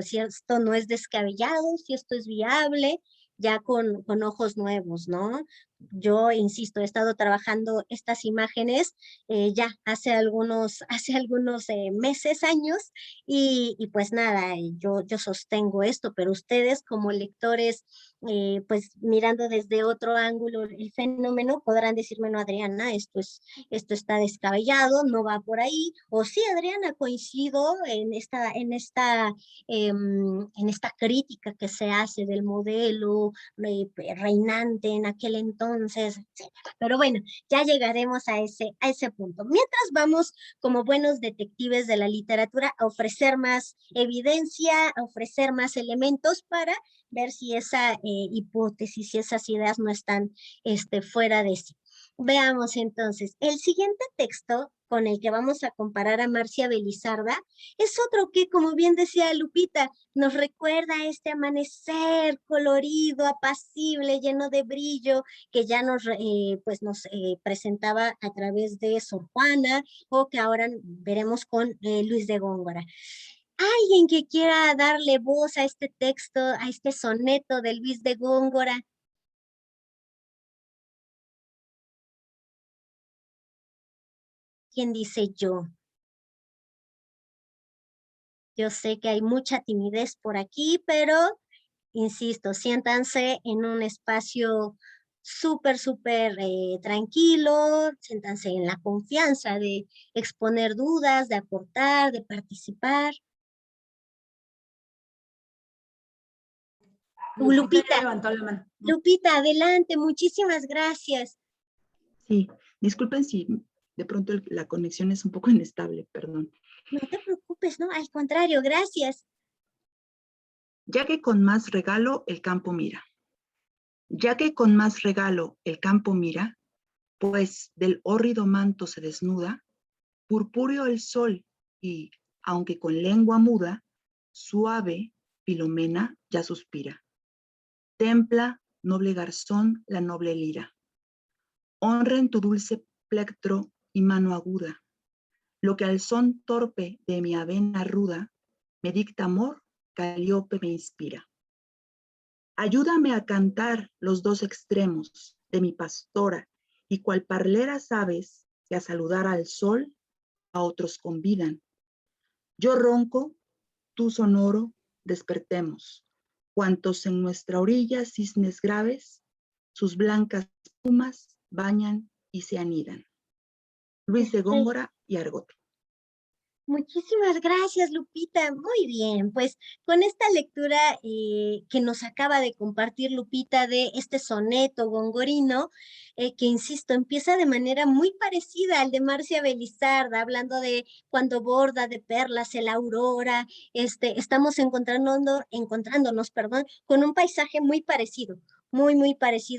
no es descabellado, si esto es viable, ya con ojos nuevos, ¿no? Yo, insisto, he estado trabajando estas imágenes ya hace algunos meses, años, y pues nada, yo sostengo esto, pero ustedes como lectores, pues mirando desde otro ángulo el fenómeno, podrán decirme, no, Adriana, esto está descabellado, no va por ahí, o sí, Adriana, coincido en esta crítica que se hace del modelo reinante en aquel entonces, etc. Pero bueno, ya llegaremos a ese punto. Mientras vamos, como buenos detectives de la literatura, a ofrecer más evidencia, a ofrecer más elementos para ver si esa hipótesis, si esas ideas no están fuera de sí. Veamos entonces, el siguiente texto con el que vamos a comparar a Marcia Belizarda es otro que, como bien decía Lupita, nos recuerda este amanecer colorido, apacible, lleno de brillo, que ya nos presentaba a través de Sor Juana, o que ahora veremos con Luis de Góngora. ¿Alguien que quiera darle voz a este texto, a este soneto de Luis de Góngora? ¿Quién dice yo? Yo sé que hay mucha timidez por aquí, pero insisto, siéntanse en un espacio súper tranquilo, siéntanse en la confianza de exponer dudas, de aportar, de participar. Lupita ya Lupita, levantó la mano. Lupita, adelante, muchísimas gracias. Sí, disculpen si de pronto la conexión es un poco inestable, perdón. No te preocupes, no, al contrario, gracias. Ya que con más regalo el campo mira. Ya que con más regalo el campo mira, pues del hórrido manto se desnuda, purpúreo el sol y, aunque con lengua muda, suave Filomena ya suspira. Templa, noble garzón, la noble lira. Honra en tu dulce plectro y mano aguda. Lo que al son torpe de mi avena ruda me dicta amor, Calíope me inspira. Ayúdame a cantar los dos extremos de mi pastora y cual parleras aves que a saludar al sol a otros convidan. Yo ronco, tú sonoro, despertemos. Cuantos en nuestra orilla cisnes graves, sus blancas plumas bañan y se anidan. Luis de Góngora y Argot. Muchísimas gracias, Lupita. Muy bien, pues con esta lectura que nos acaba de compartir Lupita de este soneto gongorino, que insisto, empieza de manera muy parecida al de Marcia Belizarda, hablando de cuando borda de perlas el aurora, estamos encontrándonos, perdón, con un paisaje muy parecido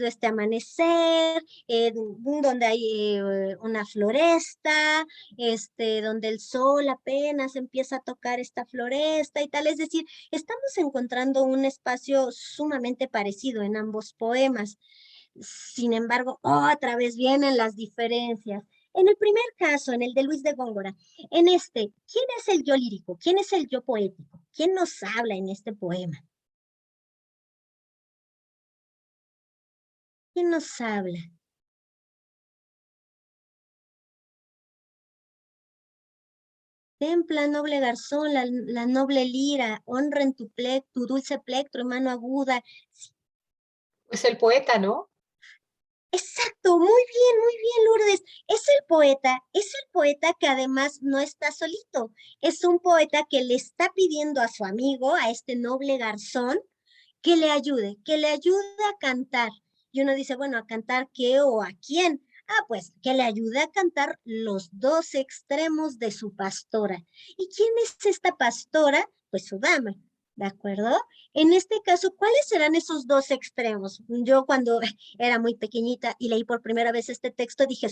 a este amanecer, donde hay una floresta, donde el sol apenas empieza a tocar esta floresta y tal. Es decir, estamos encontrando un espacio sumamente parecido en ambos poemas. Sin embargo, otra vez vienen las diferencias. En el primer caso, en el de Luis de Góngora, ¿quién es el yo lírico? ¿Quién es el yo poético? ¿Quién nos habla en este poema? ¿Quién nos habla? Templa, noble garzón, la noble lira, honra en tu dulce plectro, mano aguda. Pues el poeta, ¿no? Exacto, muy bien, Lourdes. Es el poeta que además no está solito. Es un poeta que le está pidiendo a su amigo, a este noble garzón, que le ayude a cantar. Y uno dice, bueno, ¿a cantar qué o a quién? Ah, pues que le ayude a cantar los dos extremos de su pastora. ¿Y quién es esta pastora? Pues su dama, ¿de acuerdo? En este caso, ¿cuáles serán esos dos extremos? Yo cuando era muy pequeñita y leí por primera vez este texto, dije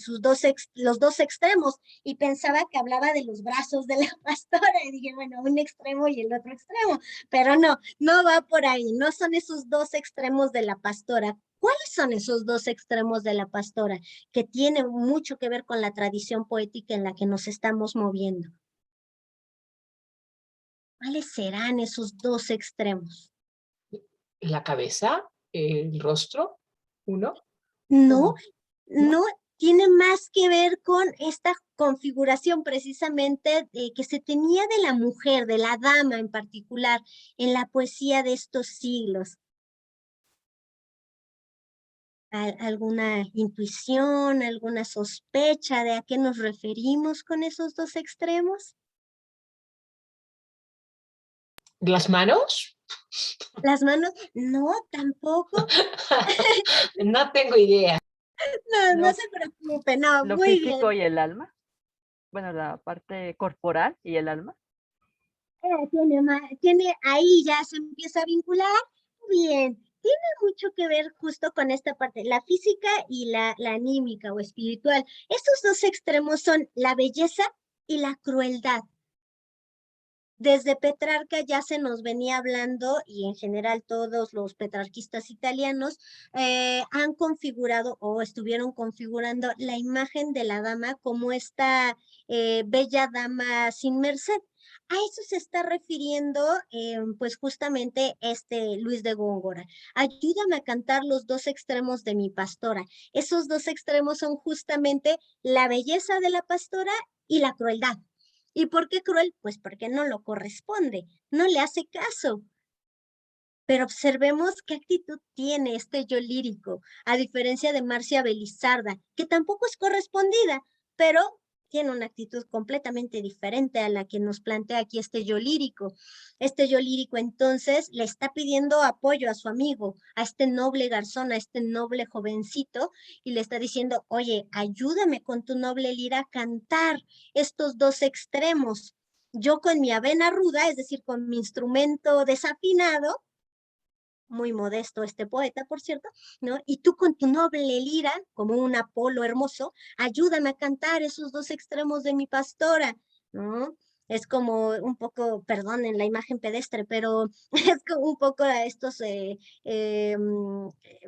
los dos extremos y pensaba que hablaba de los brazos de la pastora y dije, bueno, un extremo y el otro extremo, pero no va por ahí, no son esos dos extremos de la pastora. ¿Cuáles son esos dos extremos de la pastora? Que tiene mucho que ver con la tradición poética en la que nos estamos moviendo. ¿Cuáles serán esos dos extremos? La cabeza. el rostro, uno, No, ¿no? no, tiene más que ver con esta configuración precisamente que se tenía de la mujer, de la dama en particular, en la poesía de estos siglos. ¿Alguna intuición, alguna sospecha de a qué nos referimos con esos dos extremos? ¿Las manos? Las manos, no, tampoco. No tengo idea. No, no Lo, se preocupe, no, lo muy bien. físico y el alma. Bueno, la parte corporal y el alma. Tiene, ahí ya se empieza a vincular. Bien, tiene mucho que ver justo con esta parte, la física y la anímica o espiritual. Estos dos extremos son la belleza y la crueldad. Desde Petrarca ya se nos venía hablando, y en general todos los petrarquistas italianos han configurado o estuvieron configurando la imagen de la dama como esta bella dama sin merced. A eso se está refiriendo, pues justamente Luis de Góngora. Ayúdame a cantar los dos extremos de mi pastora. Esos dos extremos son justamente la belleza de la pastora y la crueldad. ¿Y por qué cruel? Pues porque no lo corresponde, no le hace caso. Pero observemos qué actitud tiene este yo lírico, a diferencia de Marcia Belizarda, que tampoco es correspondida, pero tiene una actitud completamente diferente a la que nos plantea aquí este yo lírico. Este yo lírico entonces le está pidiendo apoyo a su amigo, a este noble garzón, a este noble jovencito, y le está diciendo, oye, ayúdame con tu noble lira a cantar estos dos extremos. Yo con mi avena ruda, es decir, con mi instrumento desafinado, muy modesto este poeta, por cierto, ¿no? Y tú con tu noble lira, como un Apolo hermoso, ayúdame a cantar esos dos extremos de mi pastora, ¿no? Es como un poco, perdonen la imagen pedestre, pero es como un poco a estos,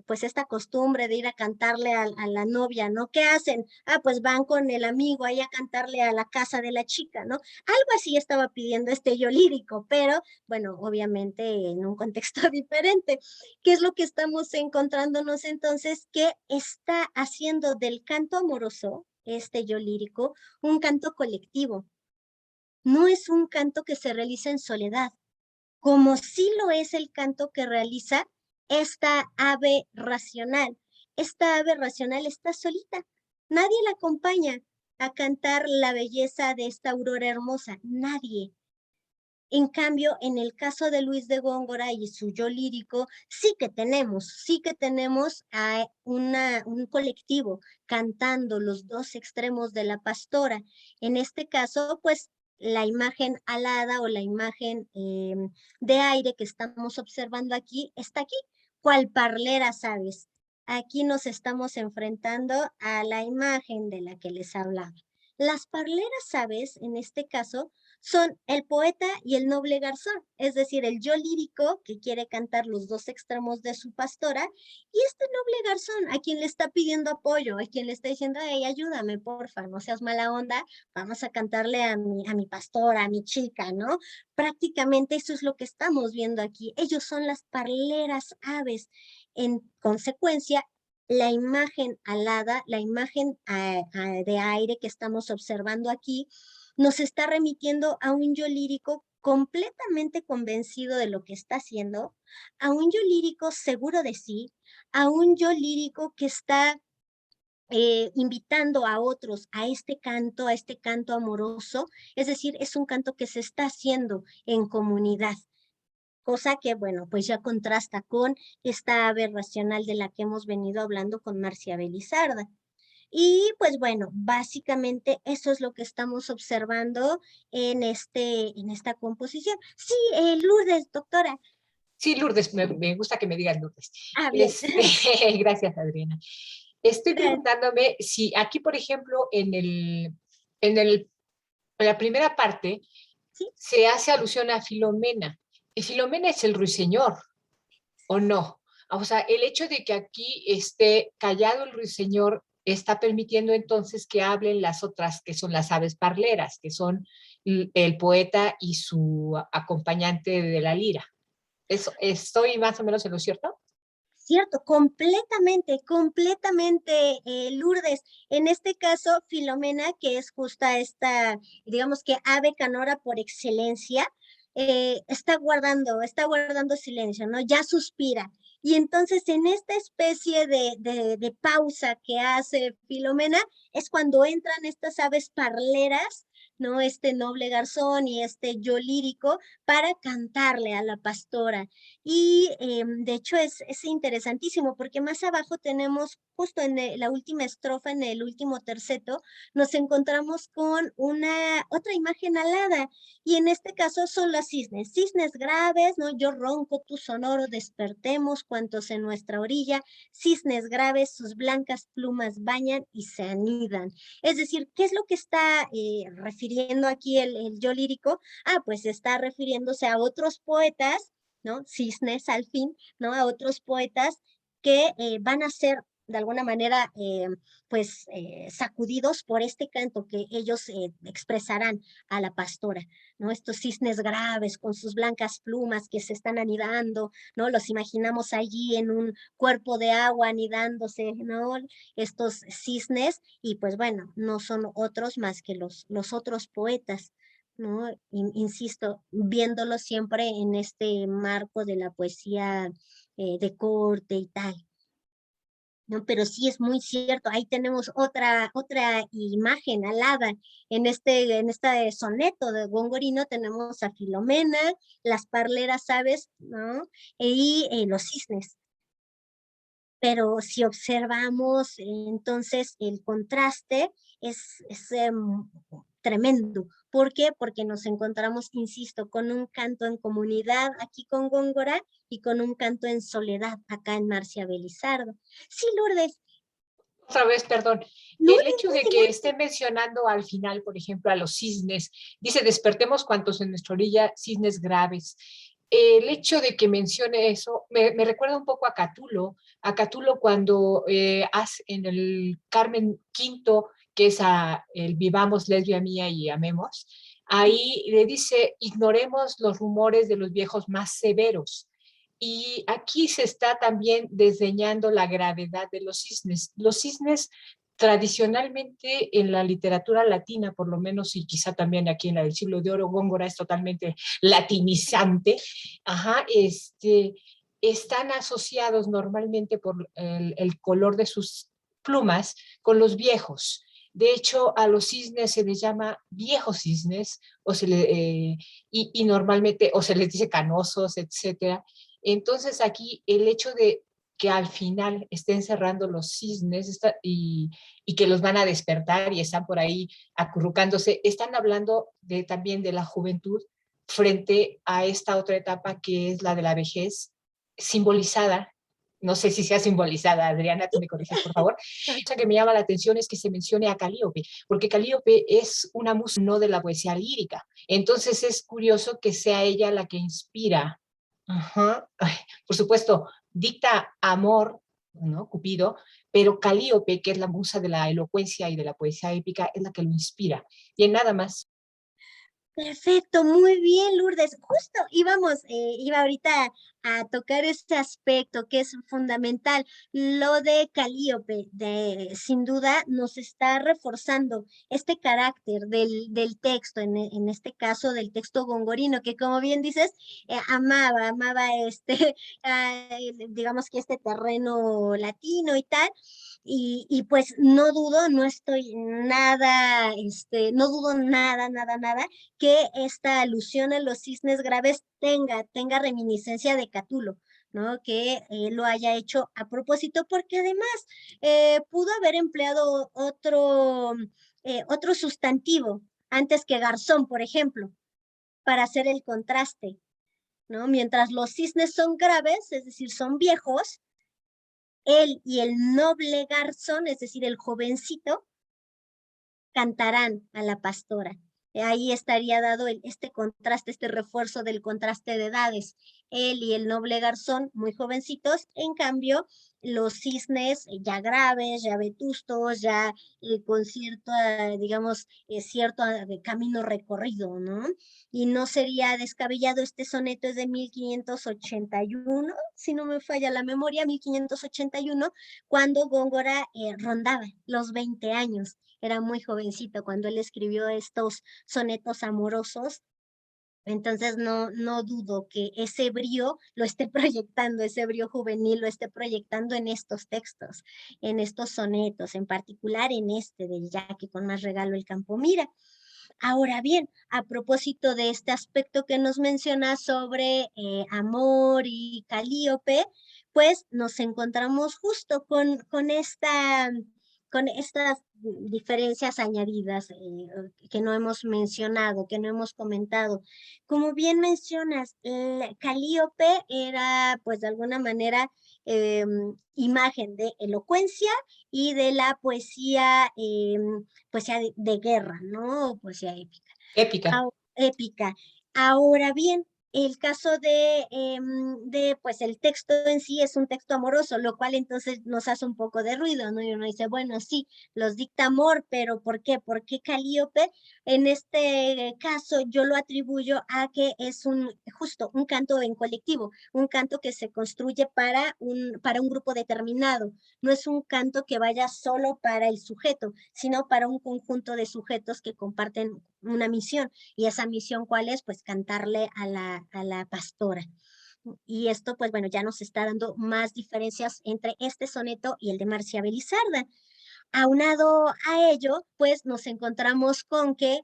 pues esta costumbre de ir a cantarle a la novia, ¿no? ¿Qué hacen? Ah, pues van con el amigo ahí a cantarle a la casa de la chica, ¿no? Algo así estaba pidiendo este yo lírico, pero bueno, obviamente en un contexto diferente. ¿Qué es lo que estamos encontrándonos entonces? Que está haciendo del canto amoroso, este yo lírico, un canto colectivo. No es un canto que se realiza en soledad, como sí lo es el canto que realiza esta ave racional. Esta ave racional está solita, nadie la acompaña a cantar la belleza de esta aurora hermosa, nadie. En cambio, en el caso de Luis de Góngora y su yo lírico, sí que tenemos a un colectivo cantando los dos extremos de la pastora. En este caso, pues la imagen alada o la imagen de aire que estamos observando aquí está aquí. ¿Cuál parlera, sabes? Aquí nos estamos enfrentando a la imagen de la que les hablaba. Las parleras, sabes, en este caso, son el poeta y el noble garzón, es decir, el yo lírico que quiere cantar los dos extremos de su pastora y este noble garzón a quien le está pidiendo apoyo, a quien le está diciendo, hey, ayúdame, porfa, no seas mala onda, vamos a cantarle a mi pastora, a mi chica, ¿no? Prácticamente eso es lo que estamos viendo aquí. Ellos son las parleras aves. En consecuencia, la imagen alada, la imagen de aire que estamos observando aquí, nos está remitiendo a un yo lírico completamente convencido de lo que está haciendo, a un yo lírico seguro de sí, a un yo lírico que está invitando a otros a este canto amoroso, es decir, es un canto que se está haciendo en comunidad, cosa que, bueno, pues ya contrasta con esta ave racional de la que hemos venido hablando con Marcia Belizarda. Y pues bueno, básicamente eso es lo que estamos observando en esta composición. Sí, Lourdes, doctora. Sí, Lourdes, me gusta que me digas Lourdes. Ah, bien. Gracias, Adriana. Estoy preguntándome si aquí, por ejemplo, en la primera parte, Sí. se hace alusión a Filomena. ¿Y Filomena es el ruiseñor o no? O sea, el hecho de que aquí esté callado el ruiseñor está permitiendo entonces que hablen las otras, que son las aves parleras, que son el poeta y su acompañante de la lira. ¿Estoy más o menos en lo cierto? Cierto, completamente, completamente, Lourdes. En este caso, Filomena, que es justa esta, digamos que ave canora por excelencia, está guardando silencio, ¿no? Ya suspira. Y entonces en esta especie de pausa que hace Filomena es cuando entran estas aves parleras, ¿no? Este noble garzón y este yo lírico para cantarle a la pastora. Y de hecho es interesantísimo porque más abajo tenemos, justo en la última estrofa, en el último terceto, nos encontramos con una otra imagen alada. Y en este caso son las cisnes, cisnes graves, ¿no? Yo ronco, tu sonoro, despertemos cuantos en nuestra orilla, cisnes graves, sus blancas plumas bañan y se anidan. Es decir, ¿qué es lo que está refiriendo aquí el yo lírico? Ah, pues está refiriéndose a otros poetas, ¿no? Cisnes al fin, ¿no? A otros poetas que van a ser de alguna manera, pues, sacudidos por este canto que ellos expresarán a la pastora, ¿no? Estos cisnes graves con sus blancas plumas que se están anidando, ¿no? Los imaginamos allí en un cuerpo de agua anidándose, ¿no? Estos cisnes, y pues bueno, no son otros más que los otros poetas, ¿no? Insisto, viéndolo siempre en este marco de la poesía de corte y tal. No, pero sí es muy cierto, ahí tenemos otra imagen alada en este soneto de Gongorino tenemos a Filomena, las parleras aves, ¿no? Y los cisnes. Pero si observamos, entonces el contraste es tremendo. ¿Por qué? Porque nos encontramos, insisto, con un canto en comunidad aquí con Góngora y con un canto en soledad acá en Marcia Belizardo. Sí, Lourdes. Otra vez, perdón. El Lourdes, hecho de que esté mencionando al final, por ejemplo, a los cisnes, dice, despertemos cuantos en nuestra orilla, cisnes graves. El hecho de que mencione eso me recuerda un poco a Catulo cuando hace en el Carmen V, que es el Vivamos, lesbia mía y amemos, ahí le dice, ignoremos los rumores de los viejos más severos. Y aquí se está también desdeñando la gravedad de los cisnes. Los cisnes tradicionalmente en la literatura latina, por lo menos, y quizá también aquí en la del siglo de oro, Góngora es totalmente latinizante, ajá, están asociados normalmente por el color de sus plumas con los viejos. De hecho, a los cisnes se les llama viejos cisnes, y normalmente, o se les dice canosos, etcétera. Entonces aquí el hecho de que al final estén cerrando los cisnes y que los van a despertar y están por ahí acurrucándose, están hablando también de la juventud frente a esta otra etapa que es la de la vejez, simbolizada, no sé si sea simbolizada, Adriana, tú me corriges por favor. Lo que me llama la atención es que se mencione a Calíope, porque Calíope es una musa no de la poesía lírica, entonces es curioso que sea ella la que inspira. Ajá. Ay, por supuesto, dicta amor, ¿no? Cupido, pero Calíope, que es la musa de la elocuencia y de la poesía épica, es la que lo inspira. Y en nada más. Perfecto, muy bien, Lourdes. Justo iba ahorita a tocar este aspecto que es fundamental. Lo de Calíope, sin duda, nos está reforzando este carácter del texto, en este caso del texto gongorino, que como bien dices, amaba digamos que este terreno latino y tal. Y pues no dudo, no estoy nada, no dudo nada que esta alusión a los cisnes graves tenga reminiscencia de Catulo, ¿no? Que lo haya hecho a propósito, porque además pudo haber empleado otro sustantivo antes que garzón, por ejemplo, para hacer el contraste, ¿no? Mientras los cisnes son graves, es decir, son viejos, él y el noble garzón, es decir, el jovencito, cantarán a la pastora. Ahí estaría dado este contraste, este refuerzo del contraste de edades él y el noble garzón muy jovencitos, en cambio los cisnes ya graves, ya vetustos, ya con cierta, digamos, cierto camino recorrido, ¿no? Y no sería descabellado, este soneto es de 1581, si no me falla la memoria, 1581, cuando Góngora rondaba los 20 años, era muy jovencito cuando él escribió estos sonetos amorosos. Entonces no dudo que ese brío lo esté proyectando, ese brío juvenil lo esté proyectando en estos textos, en estos sonetos, en particular en este del Ya que con más regalo el campo mira. Ahora bien, a propósito de este aspecto que nos menciona sobre amor y Calíope, pues nos encontramos justo con estas diferencias añadidas que no hemos mencionado, que no hemos comentado. Como bien mencionas, Calíope era pues de alguna manera imagen de elocuencia y de la poesía, poesía de guerra, ¿no? Poesía épica. Épica. Épica. Ahora bien, el caso de, pues el texto en sí es un texto amoroso, lo cual entonces nos hace un poco de ruido, ¿no? Y uno dice, bueno, sí, los dicta amor, pero ¿por qué? ¿Por qué Calíope? En este caso yo lo atribuyo a que es justo un canto en colectivo, un canto que se construye para un grupo determinado. No es un canto que vaya solo para el sujeto, sino para un conjunto de sujetos que comparten una misión. ¿Y esa misión cuál es? Pues cantarle a la pastora. Y esto, pues bueno, ya nos está dando más diferencias entre este soneto y el de Marcia Belizarda. Aunado a ello, pues nos encontramos con que,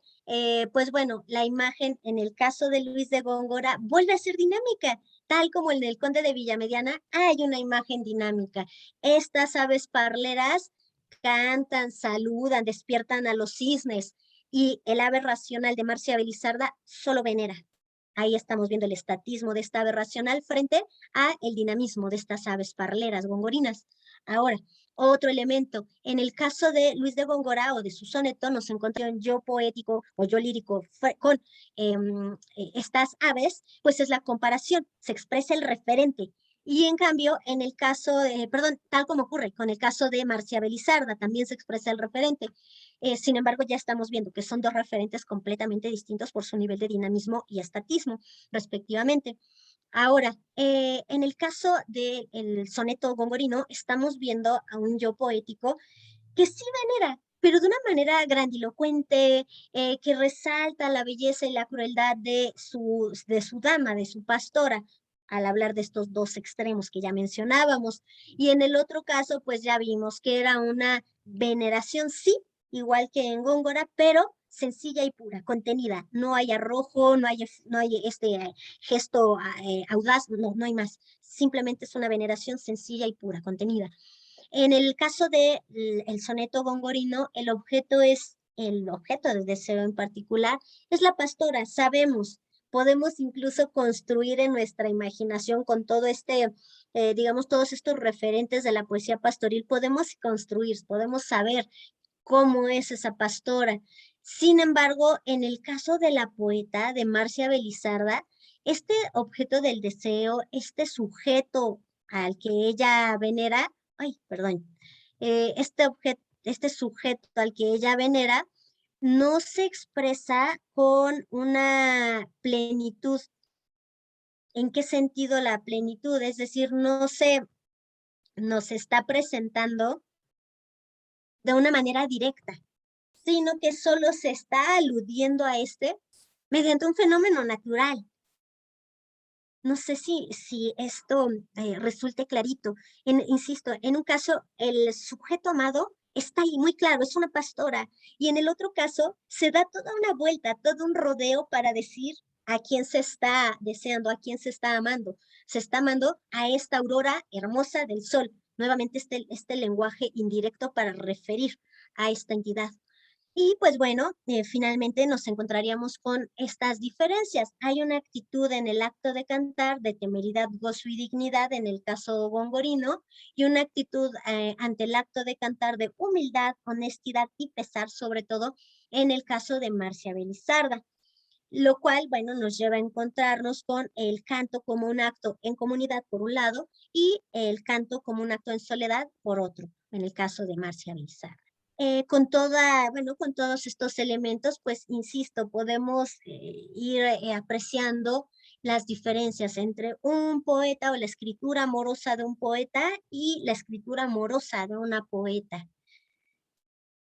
pues bueno, la imagen en el caso de Luis de Góngora vuelve a ser dinámica, tal como en el Conde de Villamediana hay una imagen dinámica. Estas aves parleras cantan, saludan, despiertan a los cisnes y el ave racional de Marcia Belizarda solo venera. Ahí estamos viendo el estatismo de esta ave racional frente a el dinamismo de estas aves parleras gongorinas. Ahora, otro elemento, en el caso de Luis de Góngora o de su soneto, nos encontramos en yo poético o yo lírico con estas aves, pues es la comparación, se expresa el referente. Y en cambio, en el caso, perdón, tal como ocurre con el caso de Marcia Belizarda, también se expresa el referente. Sin embargo, ya estamos viendo que son dos referentes completamente distintos por su nivel de dinamismo y estatismo, respectivamente. Ahora, en el caso del soneto gongorino, estamos viendo a un yo poético que sí venera, pero de una manera grandilocuente, que resalta la belleza y la crueldad de su dama, de su pastora, al hablar de estos dos extremos que ya mencionábamos. Y en el otro caso, pues ya vimos que era una veneración, sí, igual que en Góngora, pero sencilla y pura, contenida. No hay arrojo, no hay este gesto audaz, no hay más. Simplemente es una veneración sencilla y pura, contenida. En el caso del soneto gongorino, el objeto del deseo en particular, es la pastora. Sabemos, podemos incluso construir en nuestra imaginación con todo digamos, todos estos referentes de la poesía pastoril, podemos construir, podemos saber cómo es esa pastora. Sin embargo, en el caso de la poeta, de Marcia Belizarda, este objeto del deseo, este sujeto al que ella venera, ay, perdón, este sujeto al que ella venera, no se expresa con una plenitud. ¿En qué sentido la plenitud? Es decir, nos está presentando de una manera directa, sino que solo se está aludiendo a mediante un fenómeno natural. No sé si esto resulte clarito. Insisto, en un caso, el sujeto amado está ahí muy claro, es una pastora, y en el otro caso se da toda una vuelta, todo un rodeo para decir a quién se está deseando, a quién se está amando. Se está amando a esta aurora hermosa del sol. Nuevamente este lenguaje indirecto para referir a esta entidad. Y pues bueno, finalmente nos encontraríamos con estas diferencias. Hay una actitud en el acto de cantar de temeridad, gozo y dignidad en el caso gongorino, y una actitud ante el acto de cantar de humildad, honestidad y pesar, sobre todo en el caso de Marcia Belizarda. lo cual, bueno, nos lleva a encontrarnos con el canto como un acto en comunidad por un lado y el canto como un acto en soledad por otro, en el caso de Marcia Belizar. Bueno, con todos estos elementos, pues insisto, podemos ir apreciando las diferencias entre un poeta o la escritura amorosa de un poeta y la escritura amorosa de una poeta.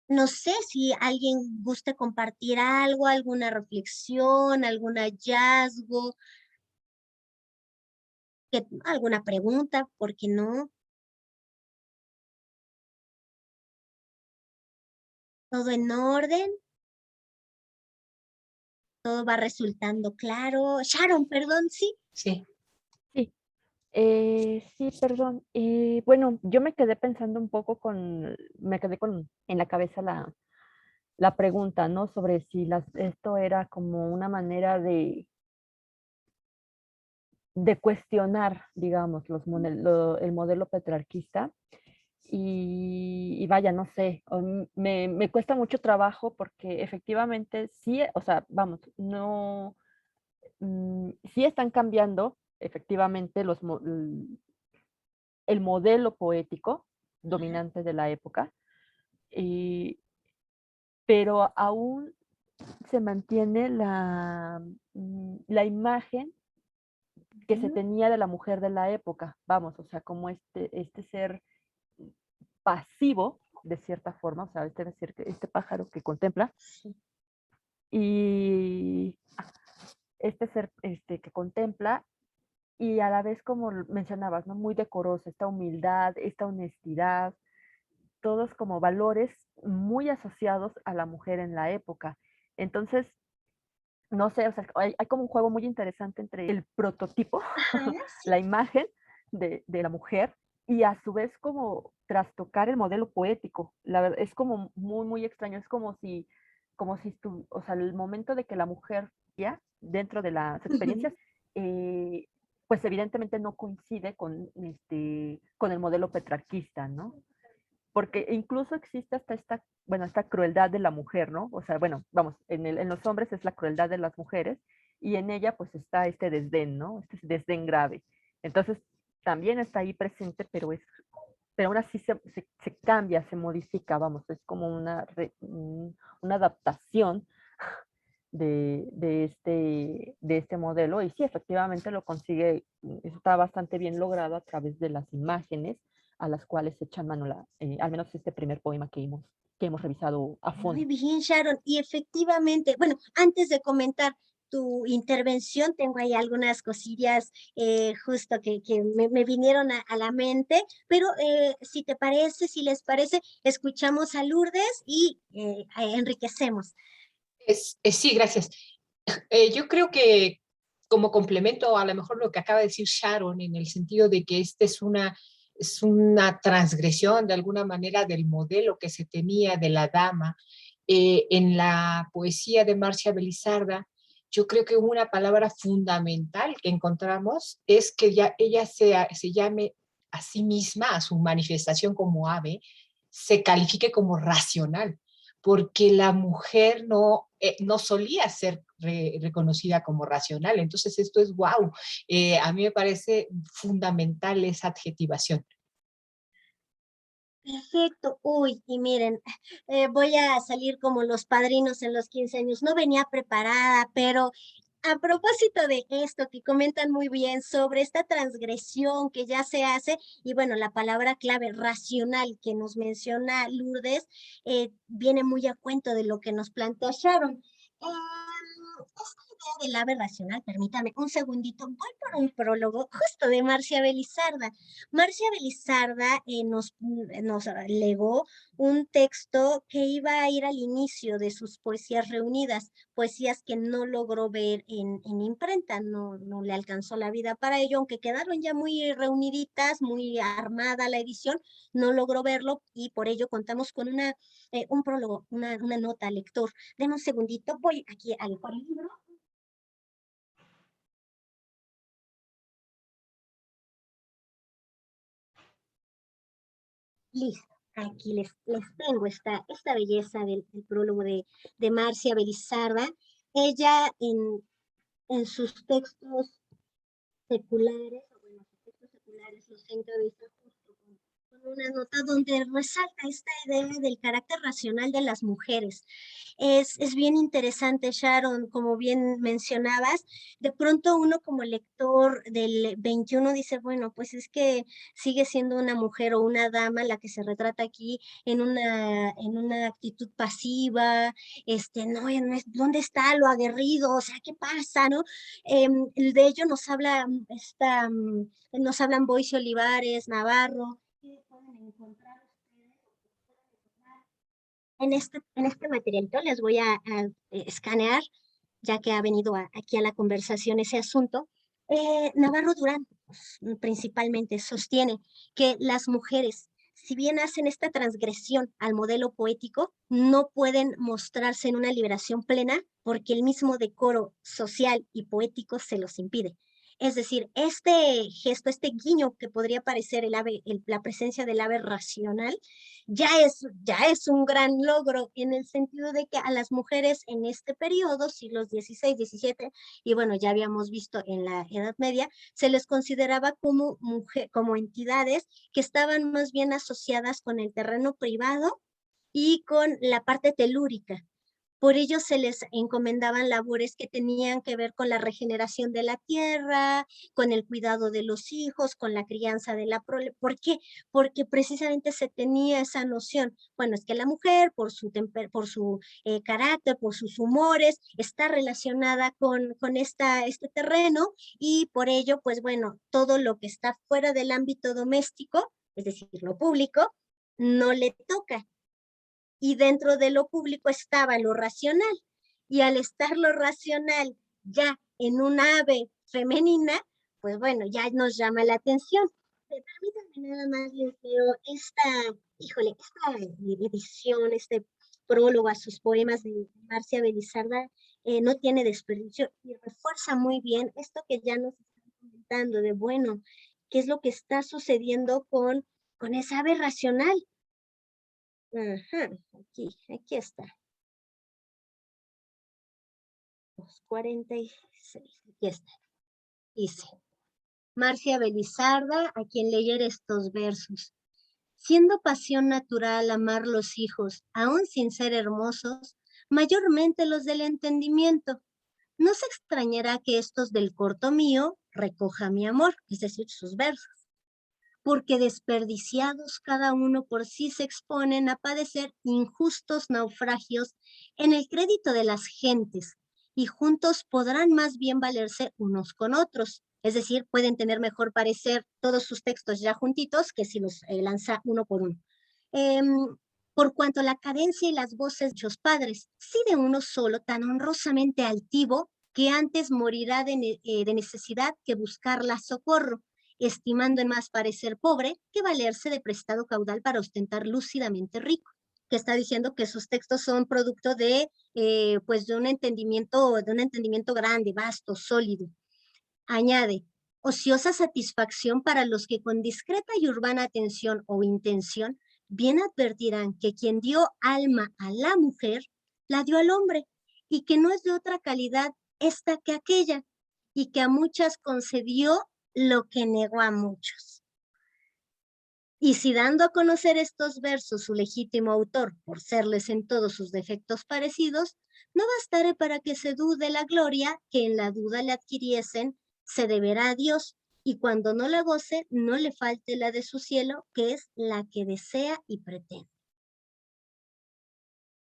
No sé si alguien guste compartir algo, alguna reflexión, algún hallazgo, alguna pregunta, ¿por qué no? ¿Todo en orden? ¿Todo va resultando claro? Sharon, perdón, sí. Sí. Sí, sí, perdón. Bueno, yo me quedé pensando un poco me quedé con en la cabeza la pregunta, ¿no? Sobre si esto era como una manera de cuestionar, digamos, el modelo petrarquista. Y vaya, no sé, me cuesta mucho trabajo porque efectivamente sí, o sea, vamos, no, sí están cambiando efectivamente el modelo poético dominante de la época, y- pero aún se mantiene la imagen que se tenía de la mujer de la época, vamos, o sea, como este ser pasivo, de cierta forma, o sea, este pájaro que contempla, y este ser que contempla, y a la vez, como mencionabas, ¿no? Muy decorosa, esta humildad, esta honestidad, todos como valores muy asociados a la mujer en la época. Entonces, no sé, o sea, hay como un juego muy interesante entre el prototipo, Ajá, sí. la imagen de la mujer, y a su vez como trastocar el modelo poético. La verdad, es como muy, muy extraño. Es o sea, el momento de que la mujer ya dentro de las experiencias, eh, pues evidentemente no coincide con el modelo petrarquista, ¿no? Porque incluso existe hasta esta crueldad de la mujer, ¿no? O sea, bueno, vamos, en los hombres es la crueldad de las mujeres y en ella pues está este desdén, ¿no? Este desdén grave. Entonces, también está ahí presente, pero aún así se cambia, se modifica, vamos, es como una adaptación de este modelo. Y sí, efectivamente lo consigue, está bastante bien logrado a través de las imágenes a las cuales se echan mano, al menos este primer poema que hemos revisado a Muy fondo. bien, Sharon. Y efectivamente, bueno, antes de comentar tu intervención, tengo ahí algunas cosillas justo que me vinieron a la mente, pero si te parece, si les parece, escuchamos a Lourdes y enriquecemos. Sí, gracias. Yo creo que como complemento a lo mejor lo que acaba de decir Sharon, en el sentido de que esta es una transgresión de alguna manera del modelo que se tenía de la dama en la poesía de Marcia Belizarda. Yo creo que una palabra fundamental que encontramos es que ella se llame a sí misma, a su manifestación como ave, se califique como racional, porque la mujer no solía ser reconocida como racional. Entonces esto es wow. A mí me parece fundamental esa adjetivación. Perfecto. Uy, y miren, voy a salir como los padrinos en los 15 años. No venía preparada, pero a propósito de esto que comentan muy bien sobre esta transgresión que ya se hace, y bueno, la palabra clave racional que nos menciona Lourdes, viene muy a cuento de lo que nos planteó Sharon. Esta idea del ave racional, permítame un segundito, voy por un prólogo justo de Marcia Belizarda. Marcia Belizarda nos legó un texto que iba a ir al inicio de sus poesías reunidas, poesías que no logró ver en imprenta, no le alcanzó la vida para ello, aunque quedaron ya muy reuniditas, muy armada la edición, no logró verlo y por ello contamos con un prólogo, una nota al lector. Deme un segundito, voy aquí al por el libro. Listo, aquí les tengo esta belleza del prólogo de Marcia Belizarda. ella en sus textos seculares, o bueno, sus textos seculares los encabeza justo con una nota donde resalta esta idea del carácter racional de las mujeres. Es bien interesante, Sharon, como bien mencionabas, de pronto uno como lector del 21 dice, bueno, pues es que sigue siendo una mujer o una dama la que se retrata aquí en una actitud pasiva, ¿dónde está lo aguerrido? O sea, ¿qué pasa, no? De ello nos habla nos hablan Boyce Olivares, Navarro, que pueden encontrar ustedes en este materialito. Les voy a escanear, ya que ha venido aquí a la conversación ese asunto. Navarro Durán, pues, principalmente, sostiene que las mujeres, si bien hacen esta transgresión al modelo poético, no pueden mostrarse en una liberación plena porque el mismo decoro social y poético se los impide. Es decir, este gesto, este guiño que podría parecer la presencia del ave racional, ya es un gran logro en el sentido de que a las mujeres en este periodo, siglos XVI, XVII, y bueno, ya habíamos visto en la Edad Media, se les consideraba como entidades que estaban más bien asociadas con el terreno privado y con la parte telúrica. Por ello se les encomendaban labores que tenían que ver con la regeneración de la tierra, con el cuidado de los hijos, con la crianza de la prole. ¿Por qué? Porque precisamente se tenía esa noción. Bueno, es que la mujer, por su carácter, por sus humores, está relacionada con este terreno y por ello, pues bueno, todo lo que está fuera del ámbito doméstico, es decir, lo público, no le toca. Y dentro de lo público estaba lo racional. Y al estar lo racional ya en un ave femenina, pues bueno, ya nos llama la atención. Permítanme nada más les leo esta edición, este prólogo a sus poemas de Marcia Belizarda, no tiene desperdicio y refuerza muy bien esto que ya nos están comentando de, bueno, qué es lo que está sucediendo con esa ave racional. Ajá, aquí está. 46, aquí está. Dice, Marcia Belizarda, a quien leyera estos versos. Siendo pasión natural amar los hijos, aun sin ser hermosos, mayormente los del entendimiento, no se extrañará que estos del corto mío recoja mi amor, es decir, sus versos, porque desperdiciados cada uno por sí se exponen a padecer injustos naufragios en el crédito de las gentes, y juntos podrán más bien valerse unos con otros. Es decir, pueden tener mejor parecer todos sus textos ya juntitos que si los lanza uno por uno. Por cuanto la cadencia y las voces de los padres, sí de uno solo, tan honrosamente altivo, que antes morirá de necesidad que buscarla socorro, estimando en más parecer pobre que valerse de prestado caudal para ostentar lúcidamente rico, que está diciendo que sus textos son producto pues de un entendimiento grande, vasto, sólido. Añade, ociosa satisfacción para los que con discreta y urbana atención o intención bien advertirán que quien dio alma a la mujer, la dio al hombre, y que no es de otra calidad esta que aquella, y que a muchas concedió lo que negó a muchos. Y si dando a conocer estos versos su legítimo autor, por serles en todos sus defectos parecidos, no bastare para que se dude la gloria que en la duda le adquiriesen, se deberá a Dios, y cuando no la goce, no le falte la de su cielo, que es la que desea y pretende.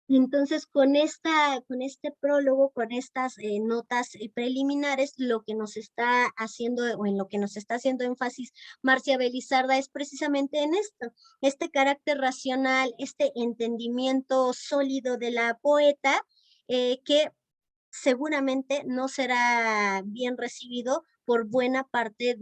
Entonces, con este prólogo, con estas notas preliminares, lo que nos está haciendo, o en lo que nos está haciendo énfasis Marcia Belizarda es precisamente en esto, este carácter racional, este entendimiento sólido de la poeta, que seguramente no será bien recibido por buena parte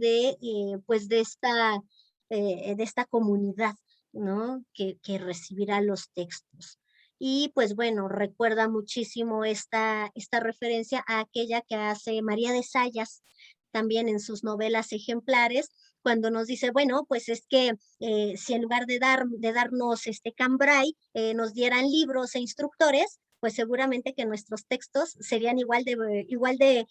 pues de esta comunidad, ¿no? Que recibirá los textos. Y pues bueno, recuerda muchísimo esta referencia a aquella que hace María de Sayas, también en sus novelas ejemplares, cuando nos dice, bueno, pues es que si en lugar de darnos cambray, nos dieran libros e instructores, pues seguramente que nuestros textos serían igual de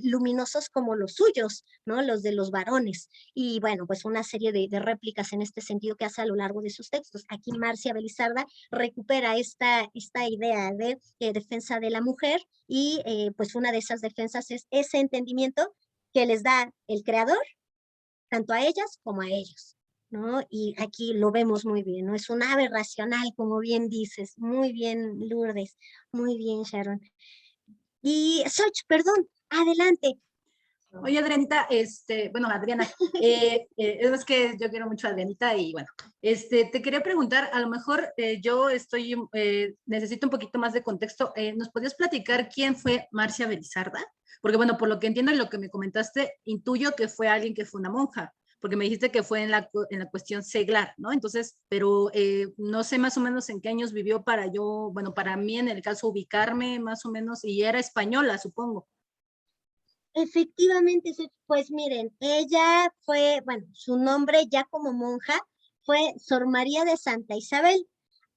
luminosos como los suyos, ¿no? Los de los varones. Y bueno, pues una serie de réplicas en este sentido que hace a lo largo de sus textos. Aquí Marcia Belizarda recupera esta idea de defensa de la mujer y pues una de esas defensas es ese entendimiento que les da el creador, tanto a ellas como a ellos, ¿no? Y aquí lo vemos muy bien, ¿no? Es un ave racional, como bien dices. Muy bien, Lourdes. Muy bien, Sharon. Y, Soch, perdón, adelante. Oye, Adrianita, bueno, Adriana, es que yo quiero mucho a Adrianita y bueno, te quería preguntar, a lo mejor yo necesito un poquito más de contexto. ¿Nos podías platicar quién fue Marcia Belizarda? Porque bueno, por lo que entiendo y lo que me comentaste, intuyo que fue alguien que fue una monja, porque me dijiste que fue en la cuestión seglar, ¿no? Entonces, pero no sé más o menos en qué años vivió para yo, bueno, para mí en el caso ubicarme más o menos, y era española, supongo. Efectivamente, pues miren, ella fue, bueno, su nombre ya como monja fue Sor María de Santa Isabel.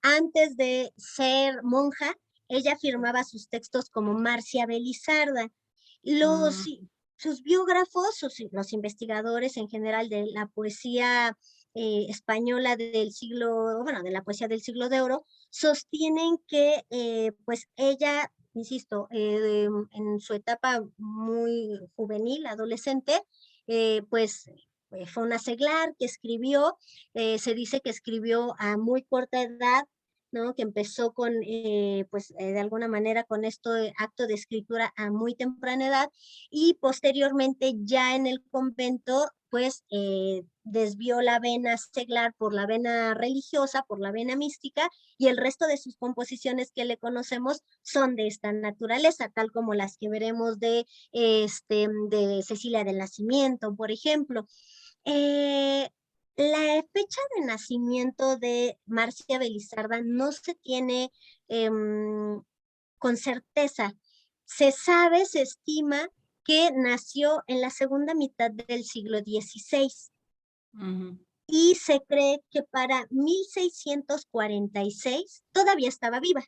Antes de ser monja, ella firmaba sus textos como Marcia Belizarda. Los, sus biógrafos, los investigadores en general de la poesía española del siglo, bueno, de la poesía del siglo de oro, sostienen que pues ella, insisto, en su etapa muy juvenil, adolescente, pues fue una seglar que escribió, se dice que escribió a muy corta edad, ¿no? Que empezó con, pues de alguna manera con esto acto de escritura a muy temprana edad y posteriormente ya en el convento pues desvió la vena seglar por la vena religiosa, por la vena mística, y el resto de sus composiciones que le conocemos son de esta naturaleza, tal como las que veremos de Cecilia del Nacimiento, por ejemplo. La fecha de nacimiento de Marcia Belizarda no se tiene con certeza. Se sabe, se estima que nació en la segunda mitad del siglo XVI. Y se cree que para 1646 todavía estaba viva.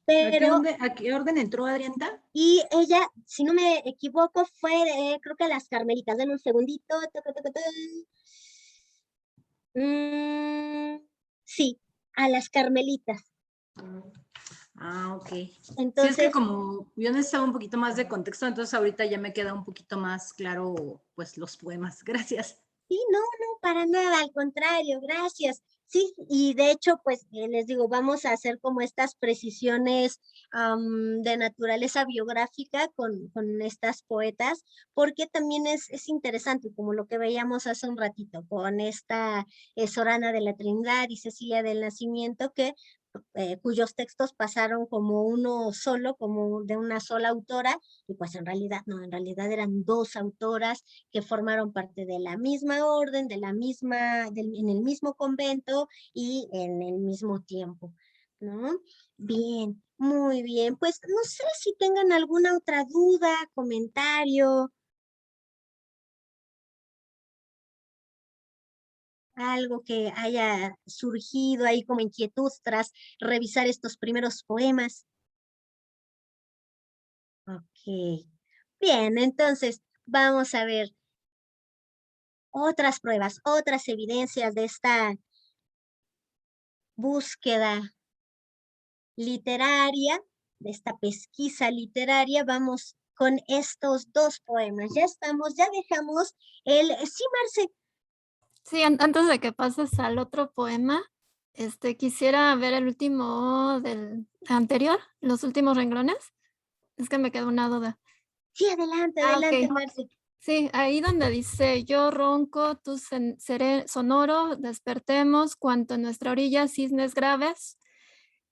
Pero, ¿A qué orden entró, Adriana? Y ella, si no me equivoco, fue creo que a las Carmelitas. Denme un segundito. Sí, a las Carmelitas. Ok. Entonces, sí, es que como yo necesitaba un poquito más de contexto, entonces ahorita ya me queda un poquito más claro, pues, los poemas. Gracias. Sí, no, para nada, al contrario, gracias. Sí, y de hecho, pues les digo, vamos a hacer como estas precisiones de naturaleza biográfica con estas poetas, porque también es interesante, como lo que veíamos hace un ratito, con esta Sorana de la Trinidad y Cecilia del Nacimiento, cuyos textos pasaron como uno solo, como de una sola autora, y pues en realidad no, en realidad eran dos autoras que formaron parte de la misma orden, en el mismo convento y en el mismo tiempo, ¿no? Bien, muy bien. Pues no sé si tengan alguna otra duda, comentario, algo que haya surgido ahí como inquietud tras revisar estos primeros poemas. Ok. Bien, entonces vamos a ver otras pruebas, otras evidencias de esta búsqueda literaria, de esta pesquisa literaria. Vamos con estos dos poemas. Ya estamos, ya dejamos Sí, Marce. Sí, antes de que pases al otro poema, quisiera ver el último del anterior, los últimos renglones. Es que me quedó una duda. Sí, adelante, Ok. Marce. Sí, ahí donde dice, yo ronco, tú seré sonoro, despertemos, cuanto en nuestra orilla cisnes graves.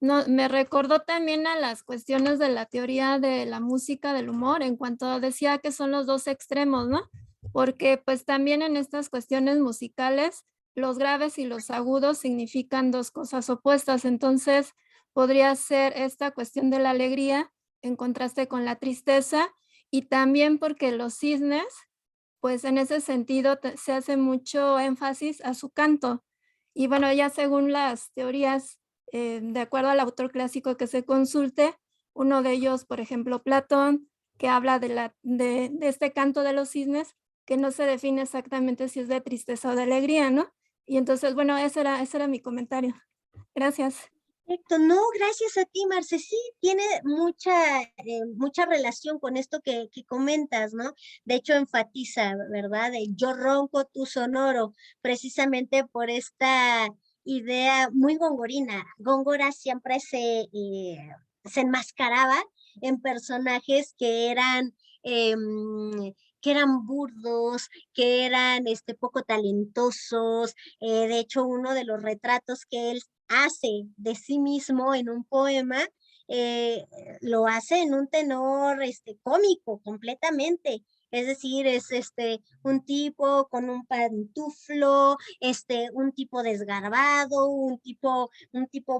No, me recordó también a las cuestiones de la teoría de la música, del humor, en cuanto decía que son los dos extremos, ¿no? Porque pues también en estas cuestiones musicales, los graves y los agudos significan dos cosas opuestas. Entonces, podría ser esta cuestión de la alegría en contraste con la tristeza, y también porque los cisnes, pues en ese sentido se hace mucho énfasis a su canto. Y bueno, ya según las teorías de acuerdo al autor clásico que se consulte, uno de ellos, por ejemplo, Platón, que habla de este canto de los cisnes, que no se define exactamente si es de tristeza o de alegría, ¿no? Y entonces, bueno, ese era mi comentario. Gracias. Perfecto, no, gracias a ti, Marce. Sí, tiene mucha relación con esto que comentas, ¿no? De hecho, enfatiza, ¿verdad? De yo ronco, tú sonoro, precisamente por esta idea muy gongorina. Góngora siempre se enmascaraba en personajes que eran burdos, que eran poco talentosos. De hecho, uno de los retratos que él hace de sí mismo en un poema, eh, lo hace en un tenor cómico completamente. Es decir, es un tipo con un pantuflo, un tipo desgarbado, un tipo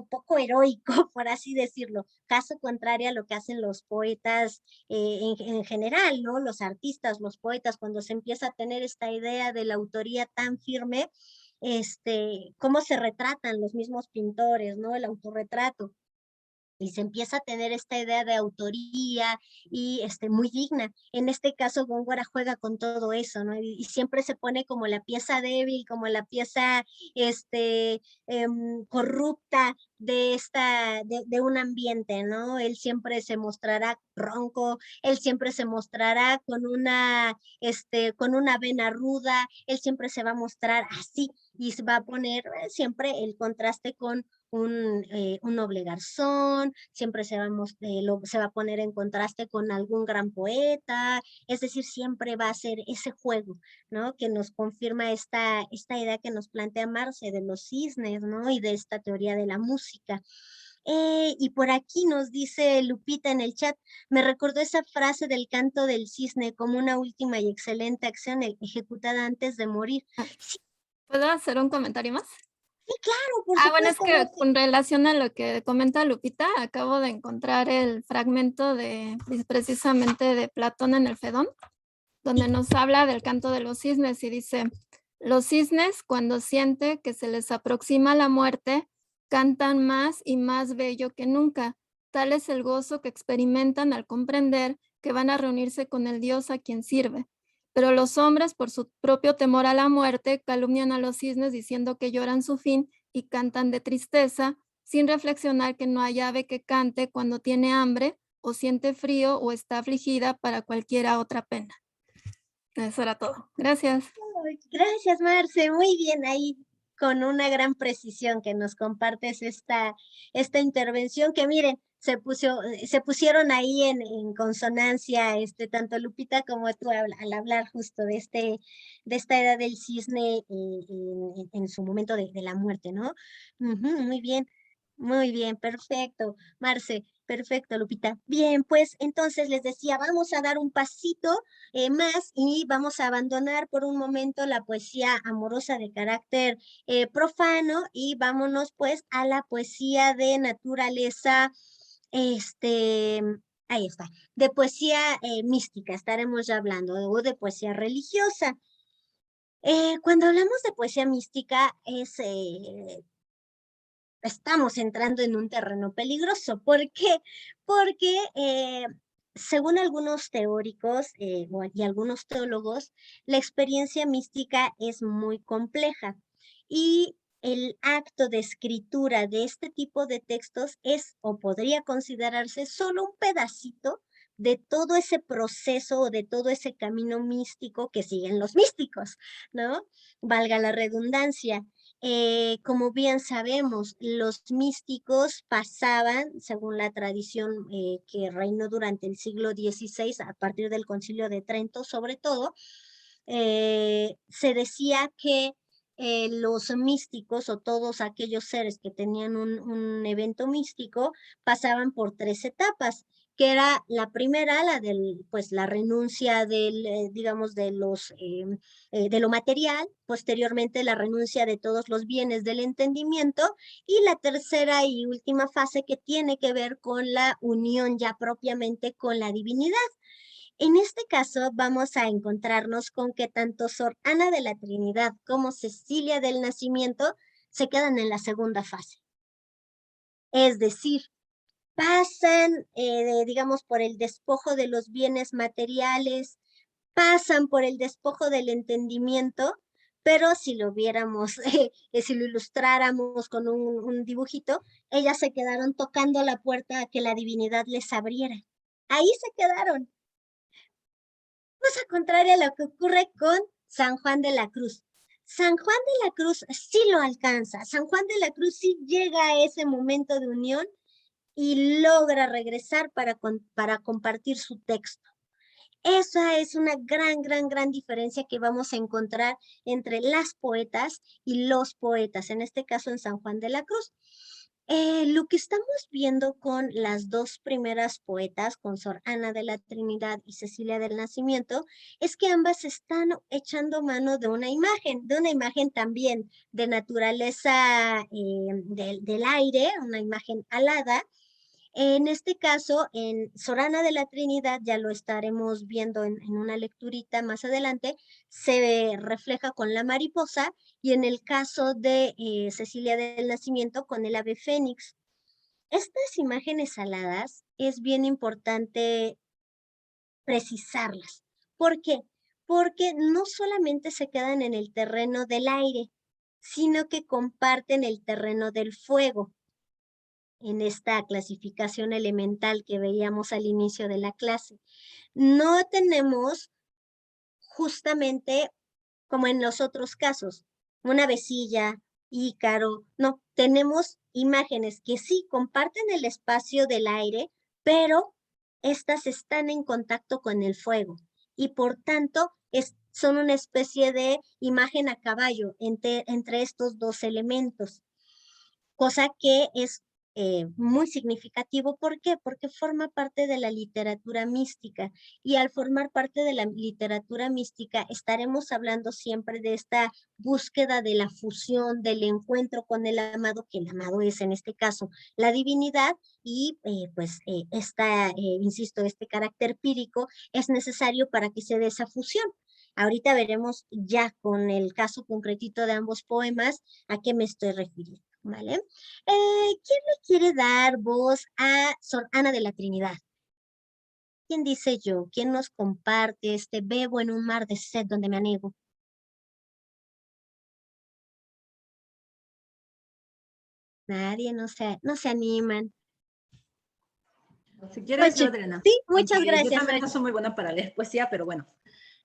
poco heroico, por así decirlo. Caso contrario a lo que hacen los poetas en general, ¿no? Los artistas, los poetas, cuando se empieza a tener esta idea de la autoría tan firme, cómo se retratan los mismos pintores, ¿no? El autorretrato. Y se empieza a tener esta idea de autoría y muy digna. En este caso, Góngora juega con todo eso, ¿no? Y siempre se pone como la pieza débil, como la pieza corrupta de un ambiente, ¿no? Él siempre se mostrará ronco, él siempre se mostrará con una vena ruda, él siempre se va a mostrar así y se va a poner siempre el contraste con un noble garzón, siempre se va a poner en contraste con algún gran poeta, es decir, siempre va a ser ese juego, ¿no? Que nos confirma esta idea que nos plantea Marce de los cisnes, ¿no? Y de esta teoría de la música. Y por aquí nos dice Lupita en el chat, me recordó esa frase del canto del cisne como una última y excelente acción ejecutada antes de morir. Sí, ¿Puedo hacer un comentario más? sí, claro, por Bueno, es supuesto, que Marce. con relación a lo que comenta Lupita, acabo de encontrar el fragmento precisamente de Platón en el Fedón, donde nos habla del canto de los cisnes y dice, los cisnes cuando siente que se les aproxima la muerte, cantan más y más bello que nunca. Tal es el gozo que experimentan al comprender que van a reunirse con el Dios a quien sirve. Pero los hombres, por su propio temor a la muerte, calumnian a los cisnes diciendo que lloran su fin y cantan de tristeza, sin reflexionar que no hay ave que cante cuando tiene hambre o siente frío o está afligida para cualquiera otra pena. Eso era todo. Gracias. Ay, gracias, Marce. Muy bien ahí, con una gran precisión que nos compartes esta intervención que miren, se pusieron ahí en consonancia, tanto Lupita como tú al hablar justo de esta edad del cisne en su momento de la muerte, ¿no? Ujú, muy bien, perfecto, Marce, perfecto, Lupita. Bien, pues entonces les decía, vamos a dar un pasito más y vamos a abandonar por un momento la poesía amorosa de carácter profano y vámonos pues a la poesía de naturaleza, este, ahí está, de poesía mística, estaremos ya hablando, o de poesía religiosa. Cuando hablamos de poesía mística estamos entrando en un terreno peligroso. ¿Por qué? Porque según algunos teóricos y algunos teólogos, la experiencia mística es muy compleja y el acto de escritura de este tipo de textos es o podría considerarse solo un pedacito de todo ese proceso o de todo ese camino místico que siguen los místicos, ¿no? Valga la redundancia. Como bien sabemos, los místicos pasaban, según la tradición que reinó durante el siglo XVI, a partir del Concilio de Trento, sobre todo, se decía que los místicos o todos aquellos seres que tenían un evento místico pasaban por tres etapas, que era la primera, pues la renuncia digamos, de lo material, posteriormente la renuncia de todos los bienes del entendimiento y la tercera y última fase que tiene que ver con la unión ya propiamente con la divinidad. En este caso vamos a encontrarnos con que tanto Sor Ana de la Trinidad como Cecilia del Nacimiento se quedan en la segunda fase. Es decir, pasan, digamos, por el despojo de los bienes materiales, pasan por el despojo del entendimiento, pero si lo viéramos, si lo ilustráramos con un dibujito, ellas se quedaron tocando la puerta a que la divinidad les abriera. Ahí se quedaron. Cosa contraria a lo que ocurre con San Juan de la Cruz. San Juan de la Cruz sí lo alcanza. San Juan de la Cruz sí llega a ese momento de unión y logra regresar para compartir su texto. Esa es una gran diferencia que vamos a encontrar entre las poetas y los poetas, en este caso en San Juan de la Cruz. Lo que estamos viendo con las dos primeras poetas, con Sor Ana de la Trinidad y Cecilia del Nacimiento, es que ambas están echando mano de una imagen también de naturaleza del aire, una imagen alada. En este caso, en Sor Ana de la Trinidad, ya lo estaremos viendo en una lecturita más adelante, se refleja con la mariposa, y en el caso de Cecilia del Nacimiento, con el ave fénix. Estas imágenes aladas es bien importante precisarlas. ¿Por qué? Porque no solamente se quedan en el terreno del aire, sino que comparten el terreno del fuego. En esta clasificación elemental que veíamos al inicio de la clase. No tenemos justamente, como en los otros casos, una vecilla, Ícaro, no, tenemos imágenes que sí comparten el espacio del aire, pero estas están en contacto con el fuego y por tanto son una especie de imagen a caballo entre estos dos elementos, cosa que es muy significativo. ¿Por qué? Porque forma parte de la literatura mística, y al formar parte de la literatura mística estaremos hablando siempre de esta búsqueda de la fusión, del encuentro con el amado, que el amado es en este caso la divinidad, y insisto, este carácter pírico es necesario para que se dé esa fusión. Ahorita veremos ya con el caso concretito de ambos poemas a qué me estoy refiriendo. ¿Vale? ¿Quién le quiere dar voz a Sor Ana de la Trinidad? ¿Quién dice yo? ¿Quién nos comparte este bebo en un mar de sed donde me anego? Nadie, no se animan. Si quieres, yo, Xochitl. Adriana. Sí, muchas Aunque gracias. yo también no soy muy buena para leer poesía, pero bueno.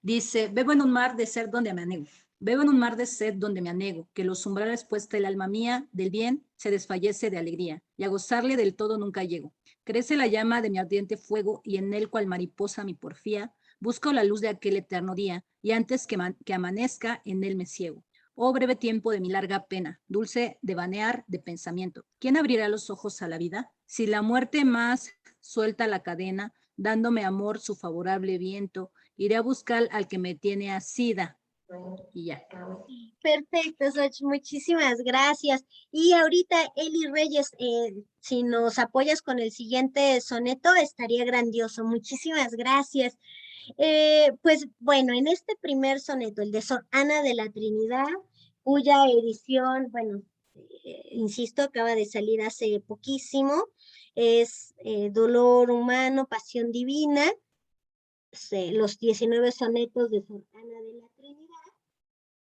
Dice, bebo en un mar de sed donde me anego. Bebo en un mar de sed donde me anego, que los umbrales puesta el alma mía del bien se desfallece de alegría, y a gozarle del todo nunca llego. Crece la llama de mi ardiente fuego, y en él cual mariposa mi porfía, busco la luz de aquel eterno día, y antes que amanezca en él me ciego. Oh breve tiempo de mi larga pena, dulce devanear de pensamiento. ¿Quién abrirá los ojos a la vida? Si la muerte más suelta la cadena, dándome amor su favorable viento, iré a buscar al que me tiene asida. Y ya. Perfecto, Xochitl, muchísimas gracias. Y ahorita, Eli Reyes, si nos apoyas con el siguiente soneto, estaría grandioso. Muchísimas gracias. Pues bueno, en este primer soneto, el de Sor Ana de la Trinidad, cuya edición, bueno, insisto, acaba de salir hace poquísimo, es Dolor Humano, Pasión Divina, los 19 sonetos de Sor Ana de la Trinidad.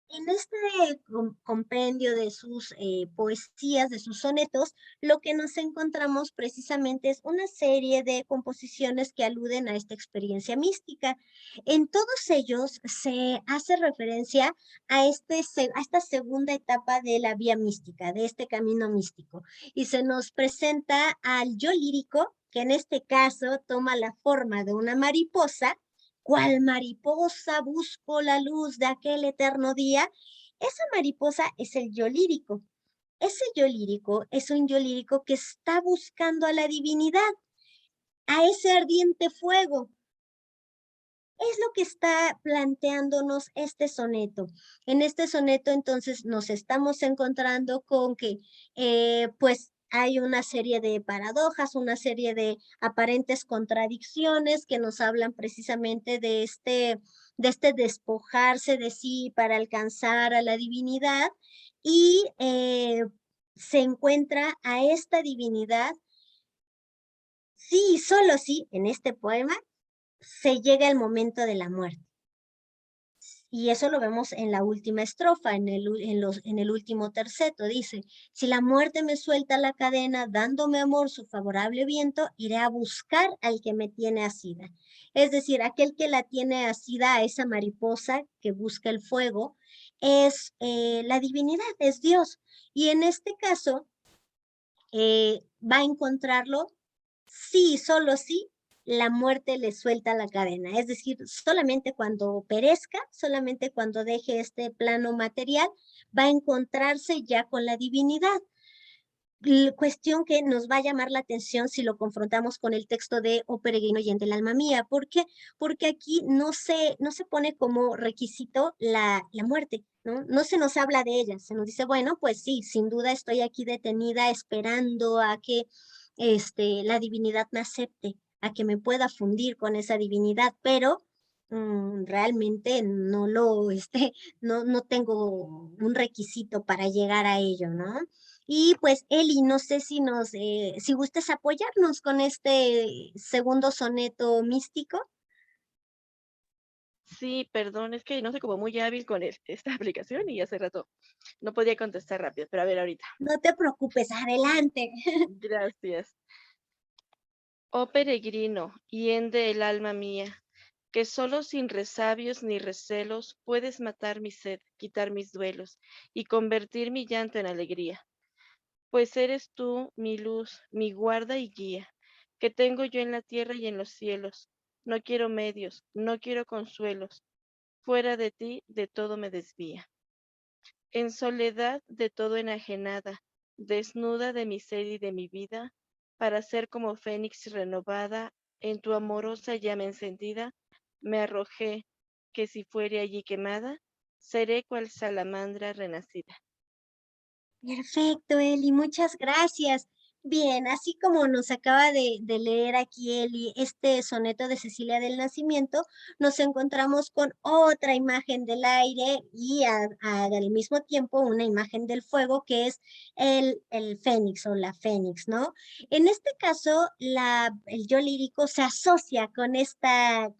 En este compendio de sus poesías, de sus sonetos, lo que nos encontramos precisamente es una serie de composiciones que aluden a esta experiencia mística. En todos ellos se hace referencia a esta segunda etapa de la vía mística, de este camino místico, y se nos presenta al yo lírico, que en este caso toma la forma de una mariposa. Cual mariposa busco la luz de aquel eterno día. Esa mariposa es el yo lírico. Ese yo lírico es un yo lírico que está buscando a la divinidad, a ese ardiente fuego. Es lo que está planteándonos este soneto. En este soneto, entonces, nos estamos encontrando con que, pues, hay una serie de paradojas, una serie de aparentes contradicciones que nos hablan precisamente de este despojarse de sí para alcanzar a la divinidad, y se encuentra a esta divinidad, sí y solo sí, en este poema, se llega el momento de la muerte. Y eso lo vemos en la última estrofa, en el último terceto. Dice, si la muerte me suelta la cadena, dándome amor su favorable viento, iré a buscar al que me tiene asida. Es decir, aquel que la tiene asida a esa mariposa que busca el fuego, es la divinidad, es Dios. Y en este caso, va a encontrarlo, sí, solo sí, la muerte le suelta la cadena. Es decir, solamente cuando perezca, solamente cuando deje este plano material, va a encontrarse ya con la divinidad. Cuestión que nos va a llamar la atención si lo confrontamos con el texto de O peregrino y en del alma mía. ¿Por qué? Porque aquí no se pone como requisito la muerte, ¿no? No se nos habla de ella, se nos dice, bueno, pues sí, sin duda estoy aquí detenida esperando a que la divinidad me acepte, a que me pueda fundir con esa divinidad, pero realmente no tengo un requisito para llegar a ello, ¿no? Y pues Eli, no sé si gustes apoyarnos con este segundo soneto místico. Sí, perdón, es que no soy como muy hábil con esta aplicación y hace rato no podía contestar rápido, pero a ver ahorita. No te preocupes, adelante. Gracias. Oh peregrino, hiende el alma mía, que solo sin resabios ni recelos puedes matar mi sed, quitar mis duelos y convertir mi llanto en alegría. Pues eres tú mi luz, mi guarda y guía, que tengo yo en la tierra y en los cielos. No quiero medios, no quiero consuelos. Fuera de ti, de todo me desvía. En soledad, de todo enajenada, desnuda de mi sed y de mi vida, para ser como fénix renovada, en tu amorosa llama encendida, me arrojé, que si fuere allí quemada, seré cual salamandra renacida. Perfecto, Eli, muchas gracias. Bien, así como nos acaba de leer aquí Eli este soneto de Cecilia del Nacimiento, nos encontramos con otra imagen del aire y al mismo tiempo una imagen del fuego que es el fénix o la fénix, ¿no? En este caso, el yo lírico se asocia con esta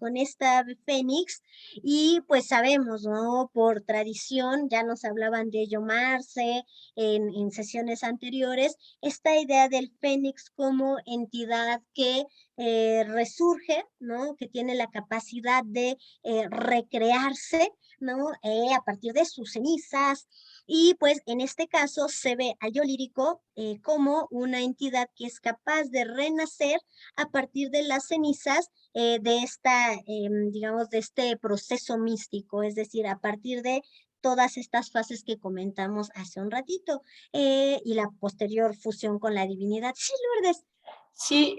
fénix y pues sabemos, ¿no? Por tradición, ya nos hablaban de ello Marce, en sesiones anteriores, esta idea del fénix como entidad que resurge, ¿no? Que tiene la capacidad de recrearse, ¿no? A partir de sus cenizas. Y pues en este caso se ve al yo lírico como una entidad que es capaz de renacer a partir de las cenizas digamos, de este proceso místico, es decir, a partir de todas estas fases que comentamos hace un ratito y la posterior fusión con la divinidad. Sí, Lourdes. Sí,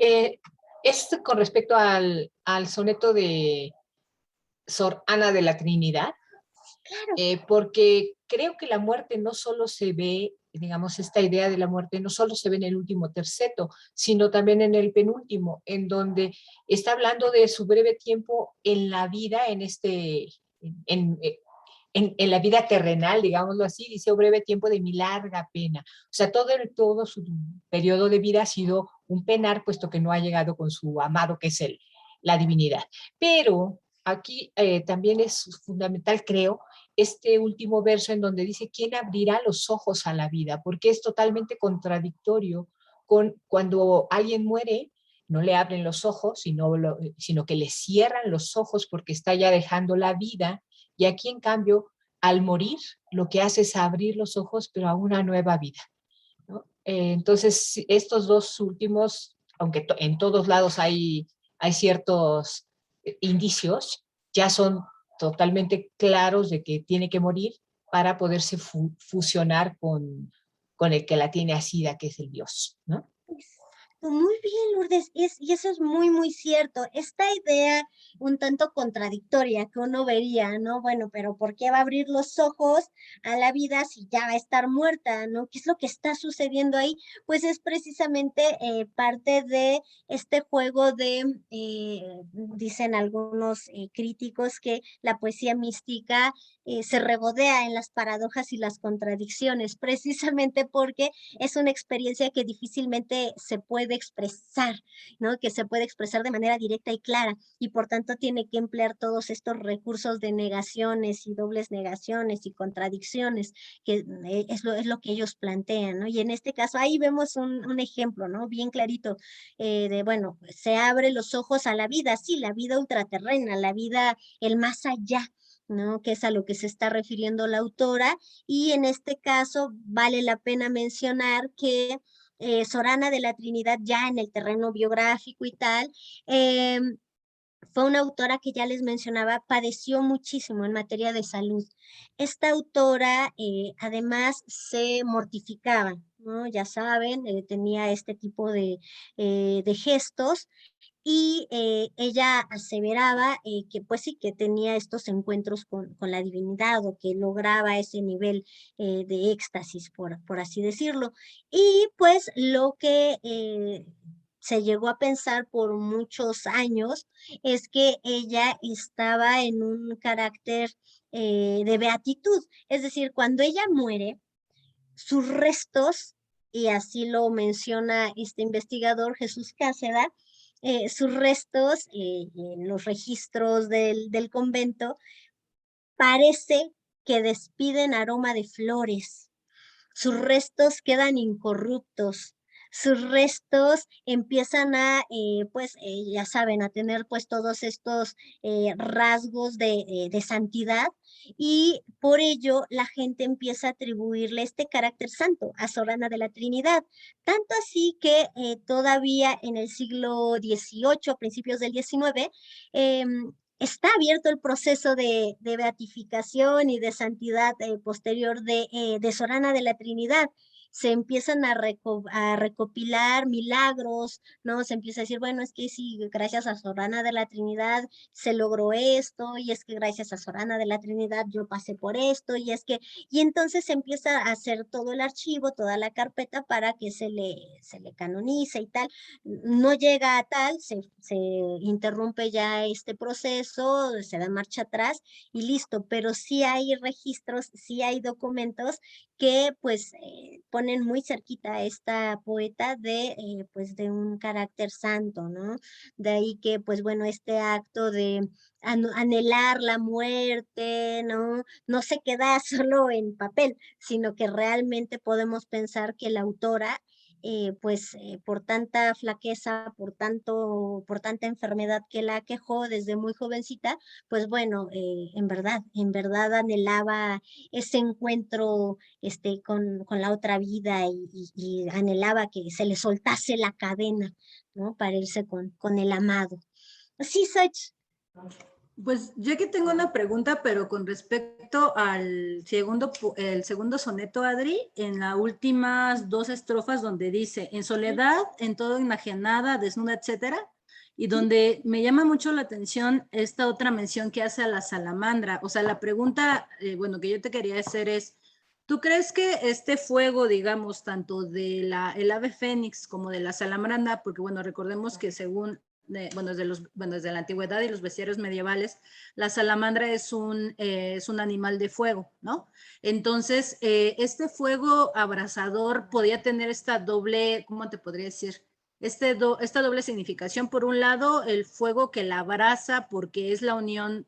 es con respecto al soneto de Sor Ana de la Trinidad, Claro. porque creo que la muerte no solo se ve, digamos, esta idea de la muerte no solo se ve en el último terceto, sino también en el penúltimo, en donde está hablando de su breve tiempo en la vida, en la vida terrenal, digámoslo así, dice, breve tiempo de mi larga pena. O sea, todo su periodo de vida ha sido un penar, puesto que no ha llegado con su amado, que es la divinidad. Pero aquí también es fundamental, creo, este último verso en donde dice, ¿quién abrirá los ojos a la vida? Porque es totalmente contradictorio con cuando alguien muere, no le abren los ojos, sino que le cierran los ojos porque está ya dejando la vida. Y aquí, en cambio, al morir, lo que hace es abrir los ojos, pero a una nueva vida, ¿no? Entonces, estos dos últimos, aunque en todos lados hay ciertos indicios, ya son totalmente claros de que tiene que morir para poderse fusionar con el que la tiene asida, que es el Dios, ¿no? Muy bien, Lourdes, y eso es muy, muy cierto. Esta idea un tanto contradictoria que uno vería, ¿no? Bueno, pero ¿por qué va a abrir los ojos a la vida si ya va a estar muerta, ¿no? ¿Qué es lo que está sucediendo ahí? Pues es precisamente parte de este juego de, dicen algunos críticos, que la poesía mística se regodea en las paradojas y las contradicciones, precisamente porque es una experiencia que difícilmente se puede expresar, ¿no? Que se puede expresar de manera directa y clara, y por tanto tiene que emplear todos estos recursos de negaciones y dobles negaciones y contradicciones, que es lo que ellos plantean, ¿no? Y en este caso ahí vemos un ejemplo, ¿no? Bien clarito, de, bueno, pues, se abre los ojos a la vida, sí, la vida ultraterrena, la vida, el más allá, ¿no? Que es a lo que se está refiriendo la autora, y en este caso vale la pena mencionar que Sorana de la Trinidad, ya en el terreno biográfico y tal, fue una autora que ya les mencionaba, padeció muchísimo en materia de salud. Esta autora además se mortificaba, ¿no? Ya saben, tenía este tipo de gestos, y ella aseveraba que pues sí, que tenía estos encuentros con la divinidad, o que lograba ese nivel de éxtasis, por así decirlo. Y pues lo que se llegó a pensar por muchos años es que ella estaba en un carácter de beatitud. Es decir, cuando ella muere, sus restos, y así lo menciona este investigador Jesús Cáceda, sus restos en los registros del convento parece que despiden aroma de flores. Sus restos quedan incorruptos. Sus restos empiezan a, pues, ya saben, a tener pues todos estos rasgos de santidad, y por ello la gente empieza a atribuirle este carácter santo a Sorana de la Trinidad. Tanto así que todavía en el siglo XVIII, principios del XIX, está abierto el proceso de beatificación y de santidad posterior de Sorana de la Trinidad. Se empiezan a recopilar milagros, ¿no? Se empieza a decir, bueno, es que sí, gracias a Sorana de la Trinidad se logró esto, y es que gracias a Sorana de la Trinidad yo pasé por esto, y entonces se empieza a hacer todo el archivo, toda la carpeta, para que se le canonice y tal. No llega a tal, se interrumpe ya este proceso, se da marcha atrás y listo, pero sí hay registros, sí hay documentos que pues ponen muy cerquita a esta poeta pues de un carácter santo, ¿no? De ahí que pues bueno, este acto de anhelar la muerte, ¿no? No se queda solo en papel, sino que realmente podemos pensar que la autora pues por tanta flaqueza, por tanta enfermedad que la aquejó desde muy jovencita, pues bueno, en verdad anhelaba ese encuentro con la otra vida, y anhelaba que se le soltase la cadena, ¿no? Para irse con el amado. Sí, Sach. Pues yo aquí tengo una pregunta, pero con respecto al el segundo soneto, Adri, en las últimas dos estrofas donde dice, en soledad, en todo enajenada, desnuda, etcétera, y donde me llama mucho la atención esta otra mención que hace a la salamandra. O sea, la pregunta, bueno, que yo te quería hacer es, ¿tú crees que este fuego, digamos, tanto de el ave fénix como de la salamandra, porque bueno, recordemos que según desde la antigüedad y los bestiarios medievales, la salamandra es un animal de fuego, ¿no? Entonces, este fuego abrasador podía tener esta doble, ¿cómo te podría decir? Esta doble significación. Por un lado, el fuego que la abraza porque es la unión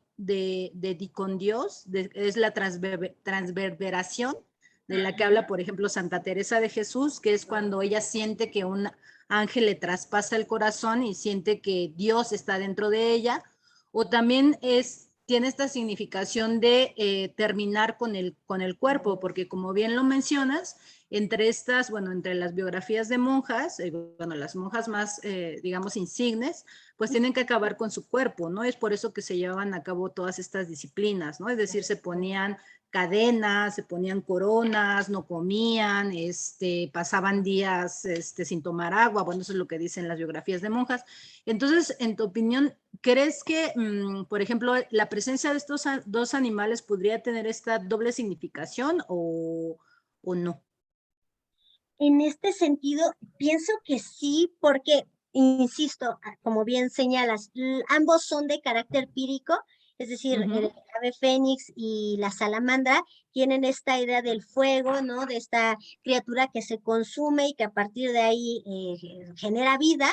con Dios, es la transverberación de la que habla, por ejemplo, Santa Teresa de Jesús, que es cuando ella siente que un ángel le traspasa el corazón y siente que Dios está dentro de ella, o también tiene esta significación de terminar con el cuerpo, porque como bien lo mencionas, entre estas, bueno, entre las biografías de monjas, bueno, las monjas más, digamos, insignes, pues tienen que acabar con su cuerpo, ¿no? Es por eso que se llevaban a cabo todas estas disciplinas, ¿no? Es decir, se ponían cadenas, se ponían coronas, no comían, pasaban días sin tomar agua, bueno, eso es lo que dicen las biografías de monjas. Entonces, en tu opinión, ¿crees que, por ejemplo, la presencia de estos dos animales podría tener esta doble significación o no? En este sentido, pienso que sí, porque, insisto, como bien señalas, ambos son de carácter pírico, es decir, el ave fénix y la salamandra tienen esta idea del fuego, ¿no? De esta criatura que se consume y que a partir de ahí genera vida,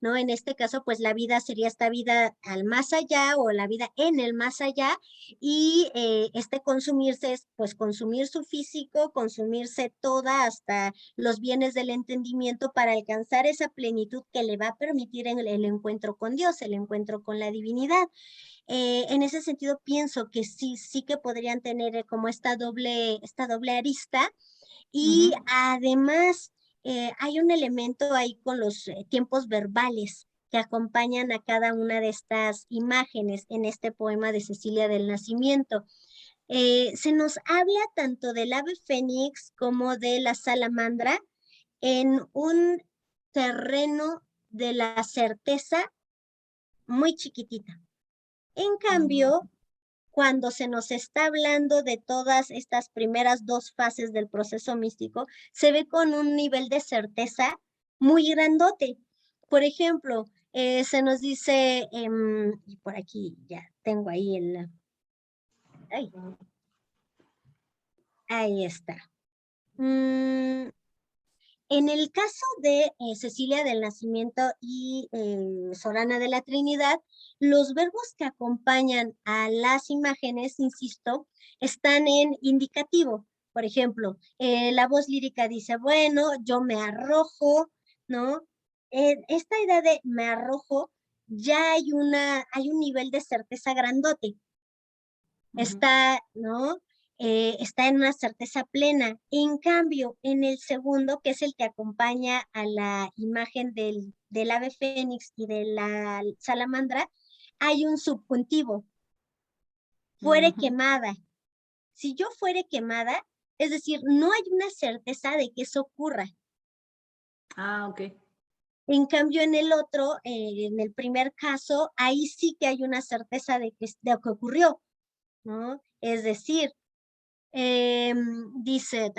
¿no? En este caso, pues la vida sería esta vida al más allá o la vida en el más allá, y este consumirse es, pues, consumir su físico, consumirse toda hasta los bienes del entendimiento para alcanzar esa plenitud que le va a permitir el encuentro con Dios, el encuentro con la divinidad. En ese sentido, pienso que sí, sí que podrían tener como esta doble arista, y además hay un elemento ahí con los tiempos verbales que acompañan a cada una de estas imágenes en este poema de Cecilia del Nacimiento. Se nos habla tanto del ave fénix como de la salamandra en un terreno de la certeza muy chiquitita. En cambio, cuando se nos está hablando de todas estas primeras dos fases del proceso místico, se ve con un nivel de certeza muy grandote. Por ejemplo, se nos dice, y por aquí ya tengo ahí ahí está. En el caso de Cecilia del Nacimiento y Sorana de la Trinidad, los verbos que acompañan a las imágenes, insisto, están en indicativo. Por ejemplo, la voz lírica dice, bueno, yo me arrojo, ¿no? Esta idea de me arrojo, ya hay un nivel de certeza grandote. Está, ¿no? Está en una certeza plena. En cambio, en el segundo, que es el que acompaña a la imagen del ave fénix y de la salamandra, hay un subjuntivo, fuere quemada. Si yo fuere quemada, es decir, no hay una certeza de que eso ocurra. Ah, ok. En cambio, en el otro, en el primer caso, ahí sí que hay una certeza de que ocurrió, ¿no? Es decir, dice,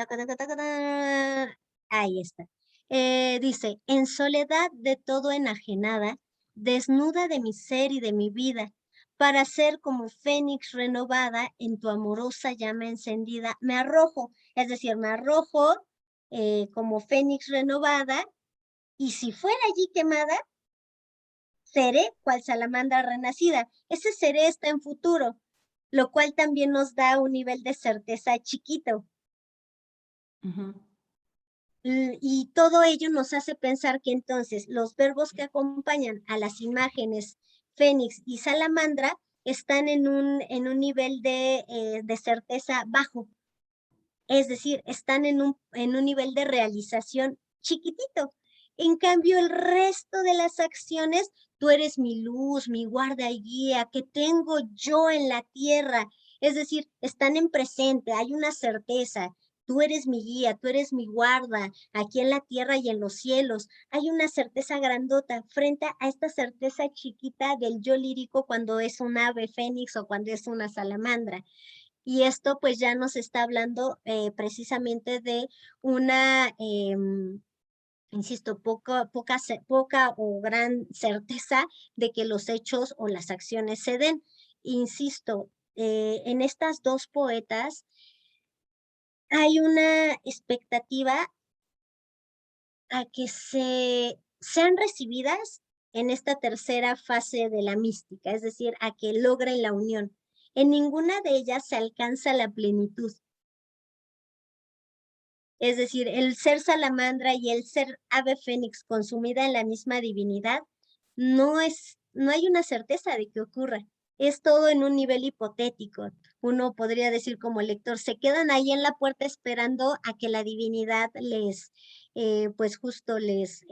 ahí está. Dice, en soledad de todo enajenada, desnuda de mi ser y de mi vida, para ser como fénix renovada en tu amorosa llama encendida, me arrojo, es decir, me arrojo como fénix renovada, y si fuera allí quemada, seré cual salamandra renacida. Ese seré está en futuro, lo cual también nos da un nivel de certeza chiquito. Y todo ello nos hace pensar que entonces los verbos que acompañan a las imágenes fénix y salamandra están en un nivel de certeza bajo. Es decir, están en un nivel de realización chiquitito. En cambio, el resto de las acciones, tú eres mi luz, mi guarda y guía, que tengo yo en la tierra. Es decir, están en presente, hay una certeza. Tú eres mi guía, tú eres mi guarda, aquí en la tierra y en los cielos. Hay una certeza grandota frente a esta certeza chiquita del yo lírico cuando es un ave fénix o cuando es una salamandra. Y esto pues ya nos está hablando precisamente de una, insisto, poca o gran certeza de que los hechos o las acciones se den. Insisto, en estas dos poetas hay una expectativa a que sean recibidas en esta tercera fase de la mística, es decir, a que logren la unión. En ninguna de ellas se alcanza la plenitud. Es decir, el ser salamandra y el ser ave fénix consumida en la misma divinidad, no hay una certeza de que ocurra. Es todo en un nivel hipotético. Uno podría decir como lector, se quedan ahí en la puerta esperando a que la divinidad les, pues justo les,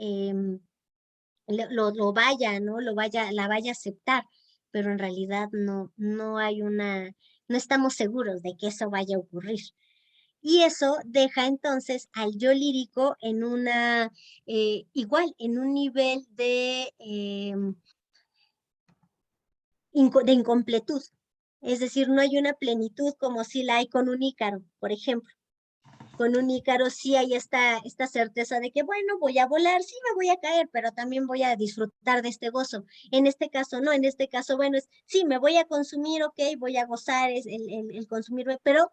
lo vaya, ¿no? La vaya a aceptar, pero en realidad no hay no estamos seguros de que eso vaya a ocurrir. Y eso deja entonces al yo lírico en igual, en un nivel de incompletud. Es decir, no hay una plenitud como si la hay con un Ícaro, por ejemplo. Con un Ícaro sí hay esta certeza de que, bueno, voy a volar, sí me voy a caer, pero también voy a disfrutar de este gozo. En este caso no, en este caso, bueno, sí, me voy a consumir, ok, voy a gozar el consumirme, pero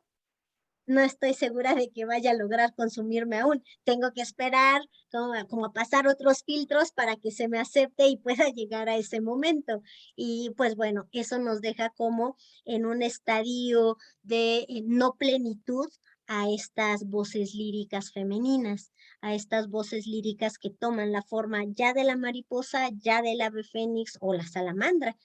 no estoy segura de que vaya a lograr consumirme aún. Tengo que esperar como a pasar otros filtros para que se me acepte y pueda llegar a ese momento. Y pues bueno, eso nos deja como en un estadio de no plenitud a estas voces líricas femeninas, a estas voces líricas que toman la forma ya de la mariposa, ya del ave fénix o la salamandra.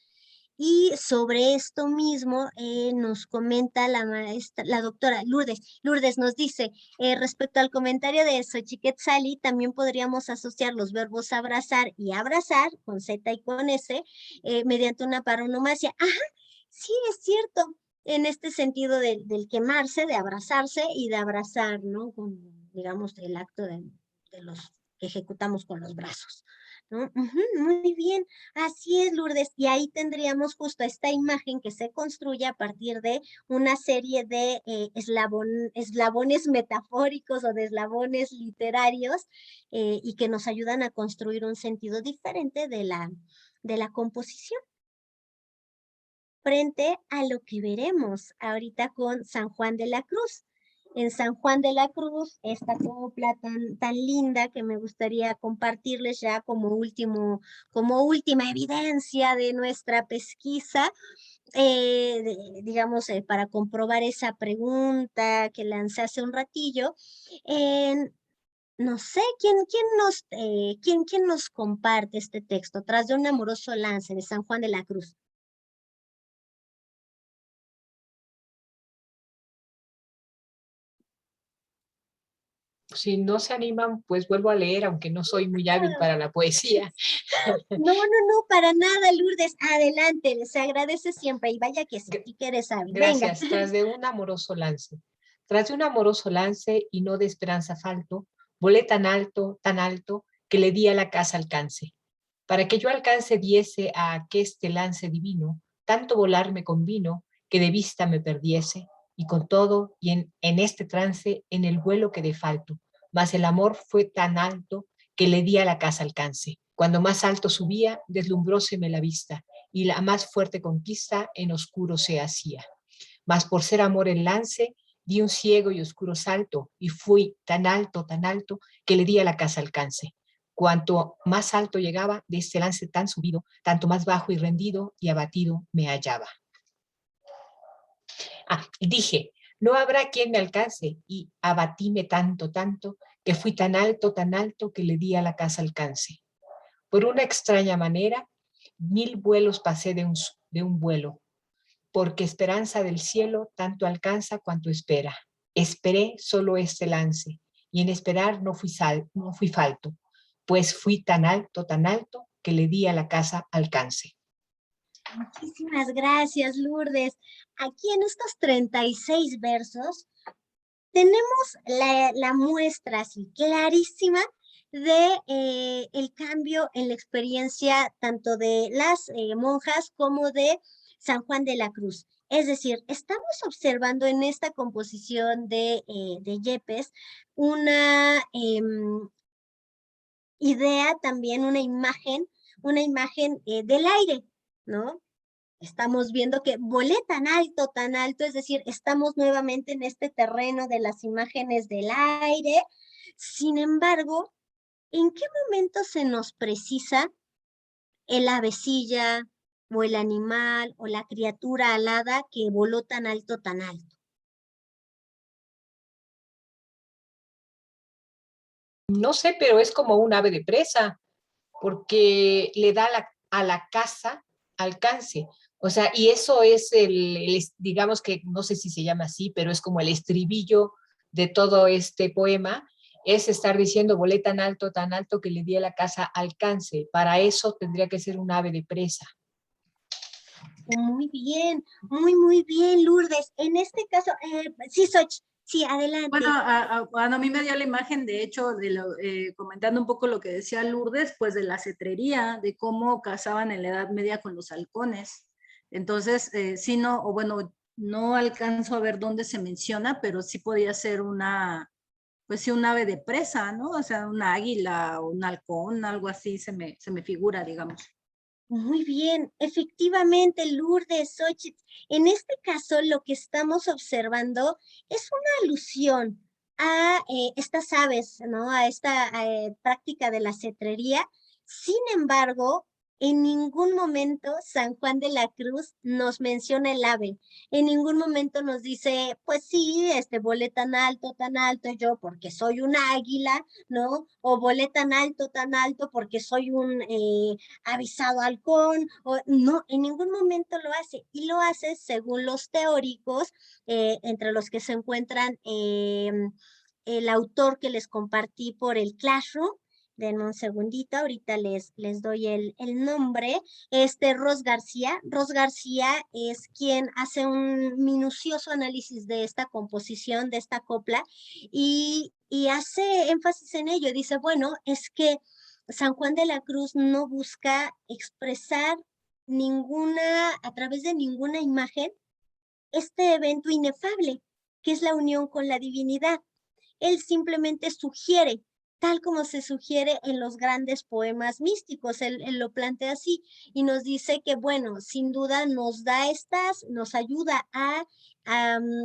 Y sobre esto mismo nos comenta la doctora Lourdes. Lourdes nos dice, respecto al comentario de Xochiquetzali, también podríamos asociar los verbos abrazar y abrazar, con Z y con S, mediante una paronomasia. Ajá, sí, es cierto, en este sentido del quemarse, de abrazarse y de abrazar, ¿no? Con, digamos, el acto de los que ejecutamos con los brazos, ¿no? Ujú, muy bien. Así es, Lourdes, y ahí tendríamos justo esta imagen que se construye a partir de una serie de eslabones metafóricos o de eslabones literarios y que nos ayudan a construir un sentido diferente de la composición frente a lo que veremos ahorita con San Juan de la Cruz. En San Juan de la Cruz, esta copla tan linda que me gustaría compartirles ya como última evidencia de nuestra pesquisa, digamos, para comprobar esa pregunta que lancé hace un ratillo. No sé, ¿quién nos comparte este texto? Tras de un amoroso lance de San Juan de la Cruz. Si no se animan, pues vuelvo a leer, aunque no soy muy hábil para la poesía. No, para nada, Lourdes. Adelante, les agradece siempre. Y vaya que sí que eres hábil. Venga. Gracias. Tras de un amoroso lance. Tras de un amoroso lance y no de esperanza falto, volé tan alto, que le di a la casa alcance. Para que yo alcance diese a aqueste lance divino, tanto volar me convino, que de vista me perdiese, y con todo, y en este trance, en el vuelo quedé falto. Mas el amor fue tan alto, que le di a la casa alcance. Cuando más alto subía, deslumbróseme la vista, y la más fuerte conquista en oscuro se hacía. Mas por ser amor el lance, di un ciego y oscuro salto, y fui tan alto, que le di a la casa alcance. Cuanto más alto llegaba de este lance tan subido, tanto más bajo y rendido y abatido me hallaba. Dije, no habrá quien me alcance, y abatíme tanto, que fui tan alto, que le di a la casa alcance. Por una extraña manera, 1000 vuelos pasé de un vuelo, porque esperanza del cielo tanto alcanza cuanto espera. Esperé solo este lance, y en esperar no fui falto, pues fui tan alto, que le di a la casa alcance. Muchísimas gracias, Lourdes. Aquí en estos 36 versos tenemos la muestra así clarísima de el cambio en la experiencia tanto de las monjas como de San Juan de la Cruz. Es decir, estamos observando en esta composición de Yepes una idea también, una imagen del aire, ¿no? Estamos viendo que volé tan alto, es decir, estamos nuevamente en este terreno de las imágenes del aire. Sin embargo, ¿en qué momento se nos precisa el avecilla o el animal o la criatura alada que voló tan alto, tan alto? No sé, pero es como un ave de presa, porque le da a la casa alcance. O sea, y eso es digamos que, no sé si se llama así, pero es como el estribillo de todo este poema, es estar diciendo, volé tan alto que le di a la casa alcance. Para eso tendría que ser un ave de presa. Muy bien, muy bien, Lourdes. En este caso, sí, Xochitl, sí, adelante. Bueno, a mí me dio la imagen, de hecho, comentando un poco lo que decía Lourdes, pues de la cetrería, de cómo cazaban en la Edad Media con los halcones. Entonces, sí, no, o bueno, no alcanzo a ver dónde se menciona, pero sí podía ser pues sí, un ave de presa, ¿no? O sea, un águila o un halcón, algo así se me figura, digamos. Muy bien, efectivamente, Lourdes, Xochitl. En este caso, lo que estamos observando es una alusión a estas aves, ¿no? A esta práctica de la cetrería. Sin embargo, en ningún momento San Juan de la Cruz nos menciona el ave. En ningún momento nos dice, pues sí, volé tan alto yo porque soy un águila, ¿no? O volé tan alto porque soy un avisado halcón, o no, en ningún momento lo hace, y lo hace según los teóricos, entre los que se encuentran el autor que les compartí por el Classroom. Denme un segundito, ahorita les doy el nombre. Ros García. Ros García es quien hace un minucioso análisis de esta composición, de esta copla, y hace énfasis en ello. Dice, bueno, es que San Juan de la Cruz no busca expresar a través de ninguna imagen, este evento inefable, que es la unión con la divinidad. Él simplemente sugiere, tal como se sugiere en los grandes poemas místicos, él lo plantea así, y nos dice que, bueno, sin duda nos ayuda a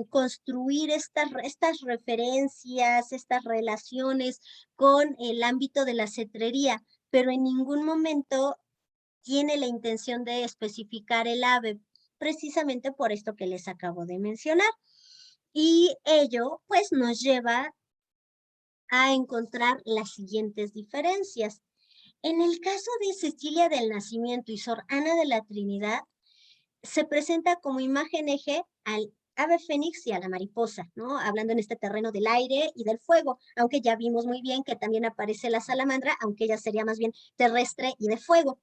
construir estas referencias, estas relaciones con el ámbito de la cetrería, pero en ningún momento tiene la intención de especificar el ave, precisamente por esto que les acabo de mencionar. Y ello, pues, nos lleva a encontrar las siguientes diferencias. En el caso de Cecilia del Nacimiento y Sor Ana de la Trinidad, se presenta como imagen eje al ave fénix y a la mariposa, ¿no? Hablando en este terreno del aire y del fuego, aunque ya vimos muy bien que también aparece la salamandra, aunque ella sería más bien terrestre y de fuego.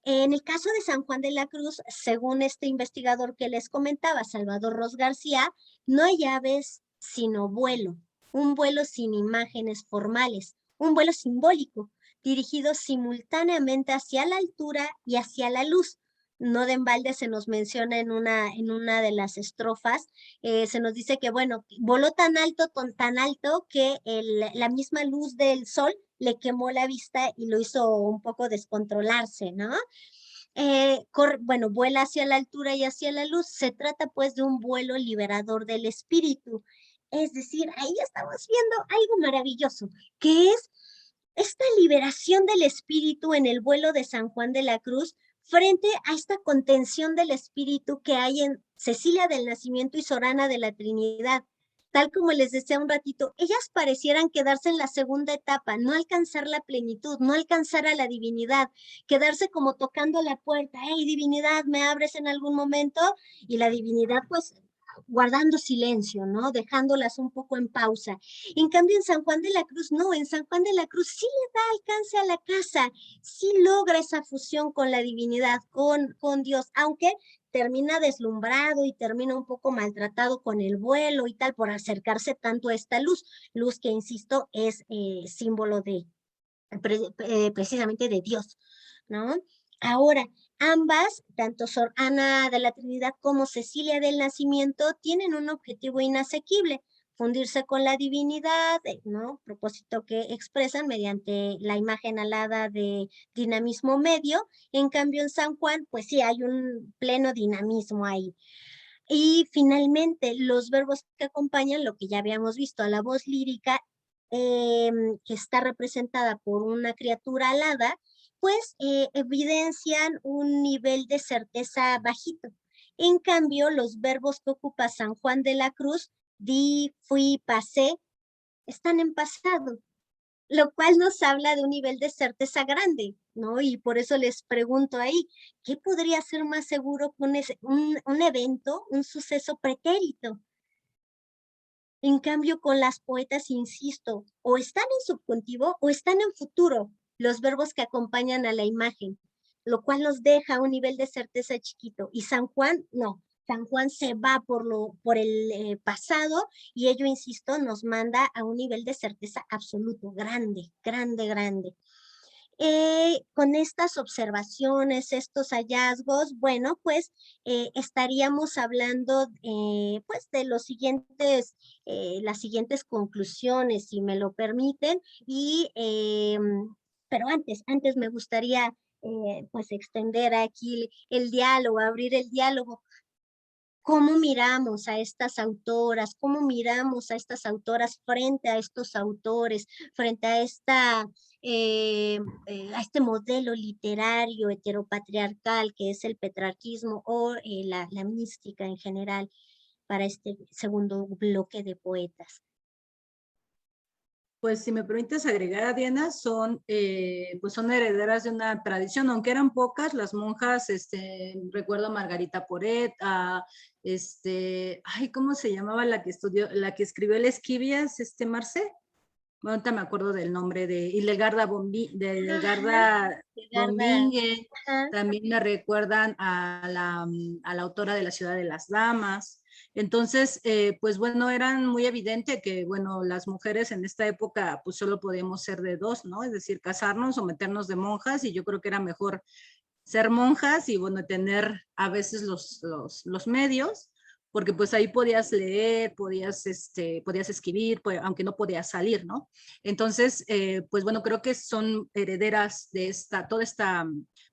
En el caso de San Juan de la Cruz, según este investigador que les comentaba, Salvador Ros García, no hay aves sino vuelo, un vuelo sin imágenes formales, un vuelo simbólico, dirigido simultáneamente hacia la altura y hacia la luz. No de embalde se nos menciona en una de las estrofas, se nos dice que, bueno, voló tan alto que la misma luz del sol le quemó la vista y lo hizo un poco descontrolarse, ¿no? Bueno, vuela hacia la altura y hacia la luz. Se trata pues de un vuelo liberador del espíritu. Es decir, ahí estamos viendo algo maravilloso, que es esta liberación del espíritu en el vuelo de San Juan de la Cruz frente a esta contención del espíritu que hay en Cecilia del Nacimiento y Sor Ana de la Trinidad. Tal como les decía un ratito, ellas parecieran quedarse en la segunda etapa, no alcanzar la plenitud, no alcanzar a la divinidad, quedarse como tocando la puerta, hey, divinidad, ¿me abres en algún momento? Y la divinidad pues guardando silencio, ¿no? Dejándolas un poco en pausa. En cambio, en San Juan de la Cruz, no, en San Juan de la Cruz sí le da alcance a la casa, sí logra esa fusión con la divinidad, con Dios, aunque termina deslumbrado y termina un poco maltratado con el vuelo y tal por acercarse tanto a esta luz que, insisto, es símbolo de precisamente de Dios, ¿no? Ahora, ambas, tanto Sor Ana de la Trinidad como Cecilia del Nacimiento, tienen un objetivo inasequible, fundirse con la divinidad, ¿no? Propósito que expresan mediante la imagen alada de dinamismo medio. En cambio, en San Juan, pues sí, hay un pleno dinamismo ahí. Y finalmente, los verbos que acompañan lo que ya habíamos visto, a la voz lírica, que está representada por una criatura alada, pues evidencian un nivel de certeza bajito. En cambio, los verbos que ocupa San Juan de la Cruz, di, fui, pasé, están en pasado. lo cual nos habla de un nivel de certeza grande, ¿no? Y por eso les pregunto ahí, ¿qué podría ser más seguro que un evento, un suceso pretérito? En cambio, con las poetas, insisto, o están en subjuntivo o están en futuro, los verbos que acompañan a la imagen, lo cual nos deja un nivel de certeza chiquito. Y San Juan, no, San Juan se va por el pasado y ello, insisto, nos manda a un nivel de certeza absoluto, grande, grande, grande. Con estas observaciones, estos hallazgos, bueno, pues estaríamos hablando pues de las siguientes conclusiones, si me lo permiten, pero antes me gustaría pues extender aquí el diálogo, abrir el diálogo. ¿Cómo miramos a estas autoras? ¿Cómo miramos a estas autoras frente a estos autores, frente a a este modelo literario heteropatriarcal que es el petrarquismo o la mística en general para este segundo bloque de poetas? Pues si me permites agregar, Diana, pues son herederas de una tradición, aunque eran pocas, las monjas, recuerdo a Margarita Poret, ay, ¿cómo se llamaba la que escribió el Esquivias, Marce? Bueno, ahorita me acuerdo del nombre de Hildegarda Bombingue, Ajá. también me recuerdan a la autora de La ciudad de las damas. Entonces, pues bueno, eran muy evidente que, bueno, las mujeres en esta época, pues solo podíamos ser de dos, ¿no? Es decir, casarnos o meternos de monjas, y yo creo que era mejor ser monjas y, bueno, tener a veces los medios, porque pues ahí podías leer, podías escribir, pues, aunque no podías salir, ¿no? Entonces, pues bueno, creo que son herederas de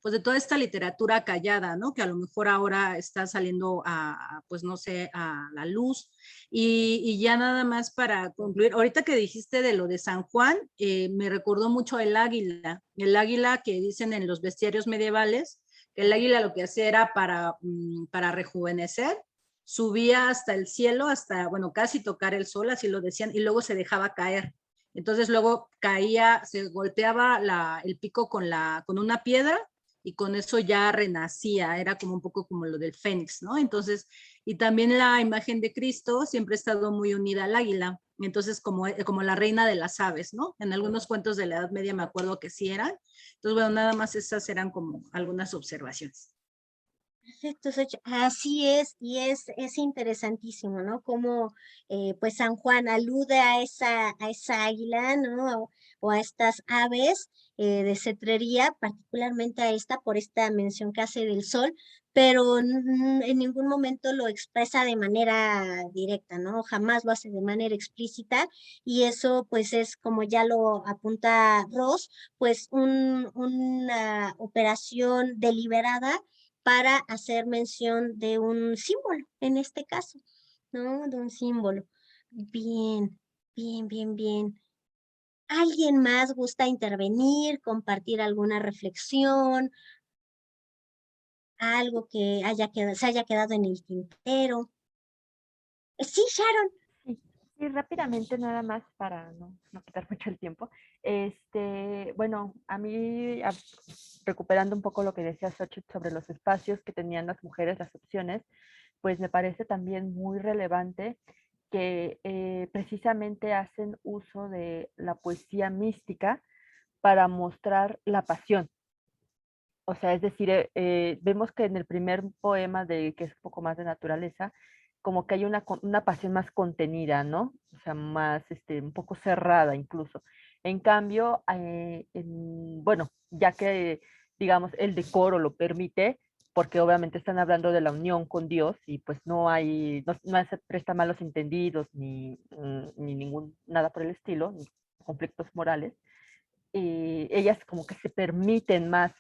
pues de toda esta literatura callada, ¿no? Que a lo mejor ahora está saliendo pues no sé, a la luz. Y ya nada más para concluir, ahorita que dijiste de lo de San Juan, me recordó mucho el águila que dicen en los bestiarios medievales, que el águila lo que hacía era para rejuvenecer, subía hasta el cielo, hasta, bueno, casi tocar el sol, así lo decían, y luego se dejaba caer. Entonces luego caía, se golpeaba el pico con una piedra y con eso ya renacía, era como un poco como lo del fénix, ¿no? Entonces, y también la imagen de Cristo siempre ha estado muy unida al águila, entonces como la reina de las aves, ¿no? En algunos cuentos de la Edad Media me acuerdo que sí eran. Entonces, bueno, nada más esas eran como algunas observaciones. Perfecto, así es, y es interesantísimo, ¿no? Como pues San Juan alude a esa águila, ¿no? O a estas aves de cetrería, particularmente a esta por esta mención que hace del sol, pero en ningún momento lo expresa de manera directa, ¿no? Jamás lo hace de manera explícita, y eso pues es, como ya lo apunta Ross, pues una operación deliberada para hacer mención de un símbolo, en este caso, ¿no? De un símbolo. Bien, bien, bien, bien. ¿Alguien más gusta intervenir, compartir alguna reflexión, algo que se haya quedado en el tintero? Sí, Sharon. Sí, sí, rápidamente nada más para no quitar mucho el tiempo. Bueno, a mí, recuperando un poco lo que decía Xochitl sobre los espacios que tenían las mujeres, las opciones, pues me parece también muy relevante que precisamente hacen uso de la poesía mística para mostrar la pasión. O sea, es decir, vemos que en el primer poema, que es un poco más de naturaleza, como que hay una pasión más contenida, ¿no? O sea, más, un poco cerrada incluso. En cambio, bueno, ya que, digamos, el decoro lo permite, porque obviamente están hablando de la unión con Dios y pues no se presta malos entendidos ni nada por el estilo, ni conflictos morales. Ellas como que se permiten más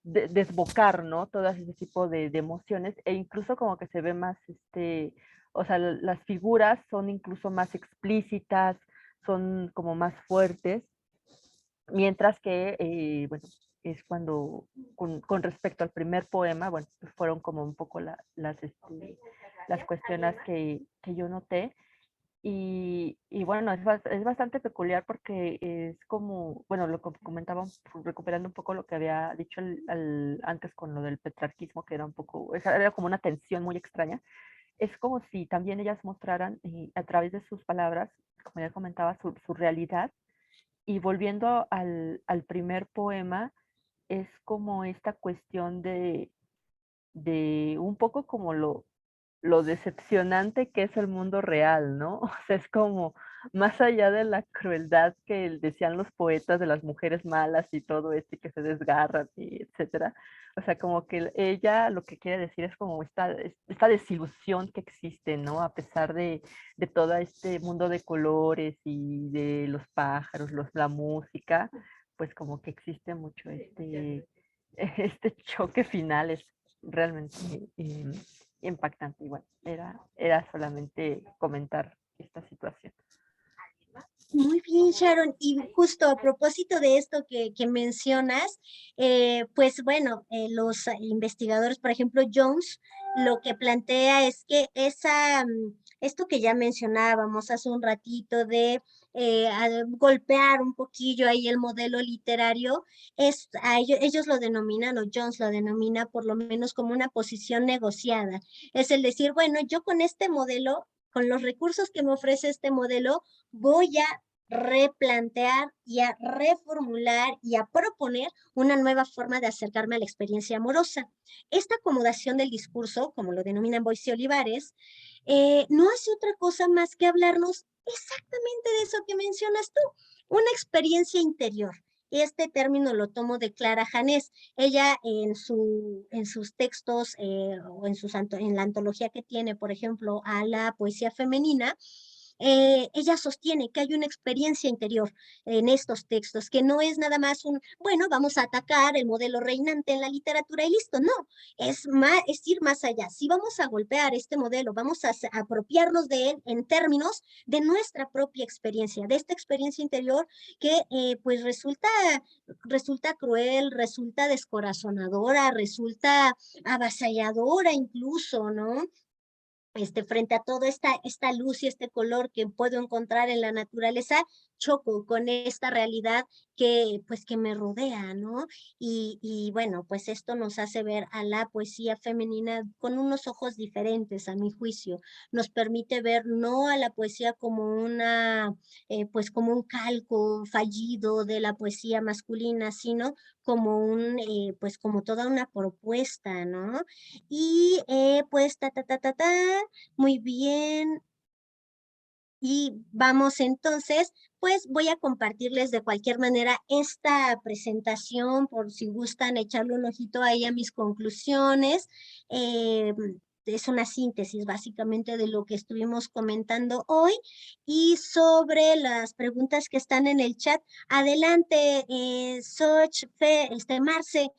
desbocar, ¿no? Todo ese tipo de emociones, e incluso como que se ve más, o sea, las figuras son incluso más explícitas, son como más fuertes, mientras que, bueno, es cuando, con respecto al primer poema, bueno, pues fueron como un poco las cuestiones que yo noté. Y bueno, es bastante peculiar porque es como, bueno, lo que comentaba, recuperando un poco lo que había dicho antes con lo del petrarquismo, que era un poco, era como una tensión muy extraña. Es como si también ellas mostraran a través de sus palabras, como ya comentaba, su realidad. Y volviendo al primer poema, es como esta cuestión de un poco como lo decepcionante que es el mundo real, ¿no? O sea, es como más allá de la crueldad que decían los poetas de las mujeres malas y todo esto y que se desgarran y etcétera. O sea, como que ella lo que quiere decir es como esta desilusión que existe, ¿no? A pesar de todo este mundo de colores y de los pájaros, la música, pues como que existe mucho este choque final, es realmente impactante. Y bueno, era solamente comentar esta situación. Muy bien, Sharon. Y justo a propósito de esto que mencionas, pues bueno, los investigadores, por ejemplo, Jones, lo que plantea es que esto que ya mencionábamos hace un ratito de golpear un poquillo ahí el modelo literario, ellos lo denominan, o Jones lo denomina por lo menos como una posición negociada. Es el decir, bueno, yo con este modelo, con los recursos que me ofrece este modelo, voy a replantear y a reformular y a proponer una nueva forma de acercarme a la experiencia amorosa. Esta acomodación del discurso, como lo denominan Boyce y Olivares, no hace otra cosa más que hablarnos exactamente de eso que mencionas tú, una experiencia interior. Este término lo tomo de Clara Janés. Ella en sus textos o en la antología que tiene, por ejemplo, a la poesía femenina, ella sostiene que hay una experiencia interior en estos textos, que no es nada más bueno, vamos a atacar el modelo reinante en la literatura y listo, no, es ir más allá. Si vamos a golpear este modelo, vamos a apropiarnos de él en términos de nuestra propia experiencia, de esta experiencia interior que pues resulta cruel, resulta descorazonadora, resulta avasalladora incluso, ¿no? Frente a toda esta luz y este color que puedo encontrar en la naturaleza, choco con esta realidad pues, que me rodea, ¿no? Y bueno, pues esto nos hace ver a la poesía femenina con unos ojos diferentes, a mi juicio. Nos permite ver no a la poesía como pues como un calco fallido de la poesía masculina, sino como pues como toda una propuesta, ¿no? Y pues, muy bien. Y vamos entonces, pues voy a compartirles de cualquier manera esta presentación por si gustan echarle un ojito ahí a mis conclusiones. Es una síntesis básicamente de lo que estuvimos comentando hoy y sobre las preguntas que están en el chat. Adelante, Marce,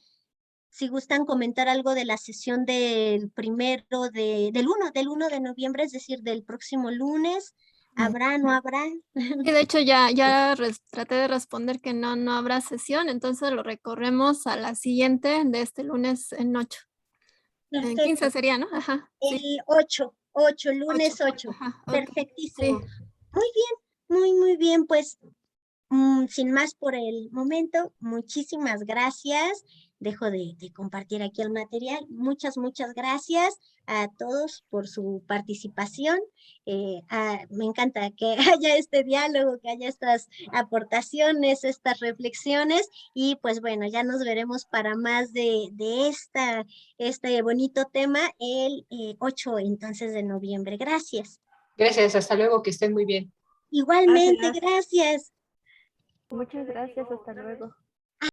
si gustan comentar algo de la sesión del del 1 de noviembre, es decir, del próximo lunes. ¿Habrá, no habrá? Y de hecho traté de responder que no habrá sesión, entonces lo recorremos a la siguiente de este lunes en 8. En 15 Perfecto. sería, ¿no? Ajá. El 8, lunes 8. Ajá, ok, Perfectísimo. sí. Muy bien, muy bien, pues sin más por el momento, muchísimas gracias. Dejo de compartir aquí el material. Muchas gracias a todos por su participación. Me encanta que haya este diálogo, que haya estas aportaciones, estas reflexiones y pues bueno, ya nos veremos para más de este bonito tema el 8 entonces de noviembre. Gracias. Gracias, hasta luego, que estén muy bien. Igualmente, Gracias. gracias. Muchas gracias, hasta luego.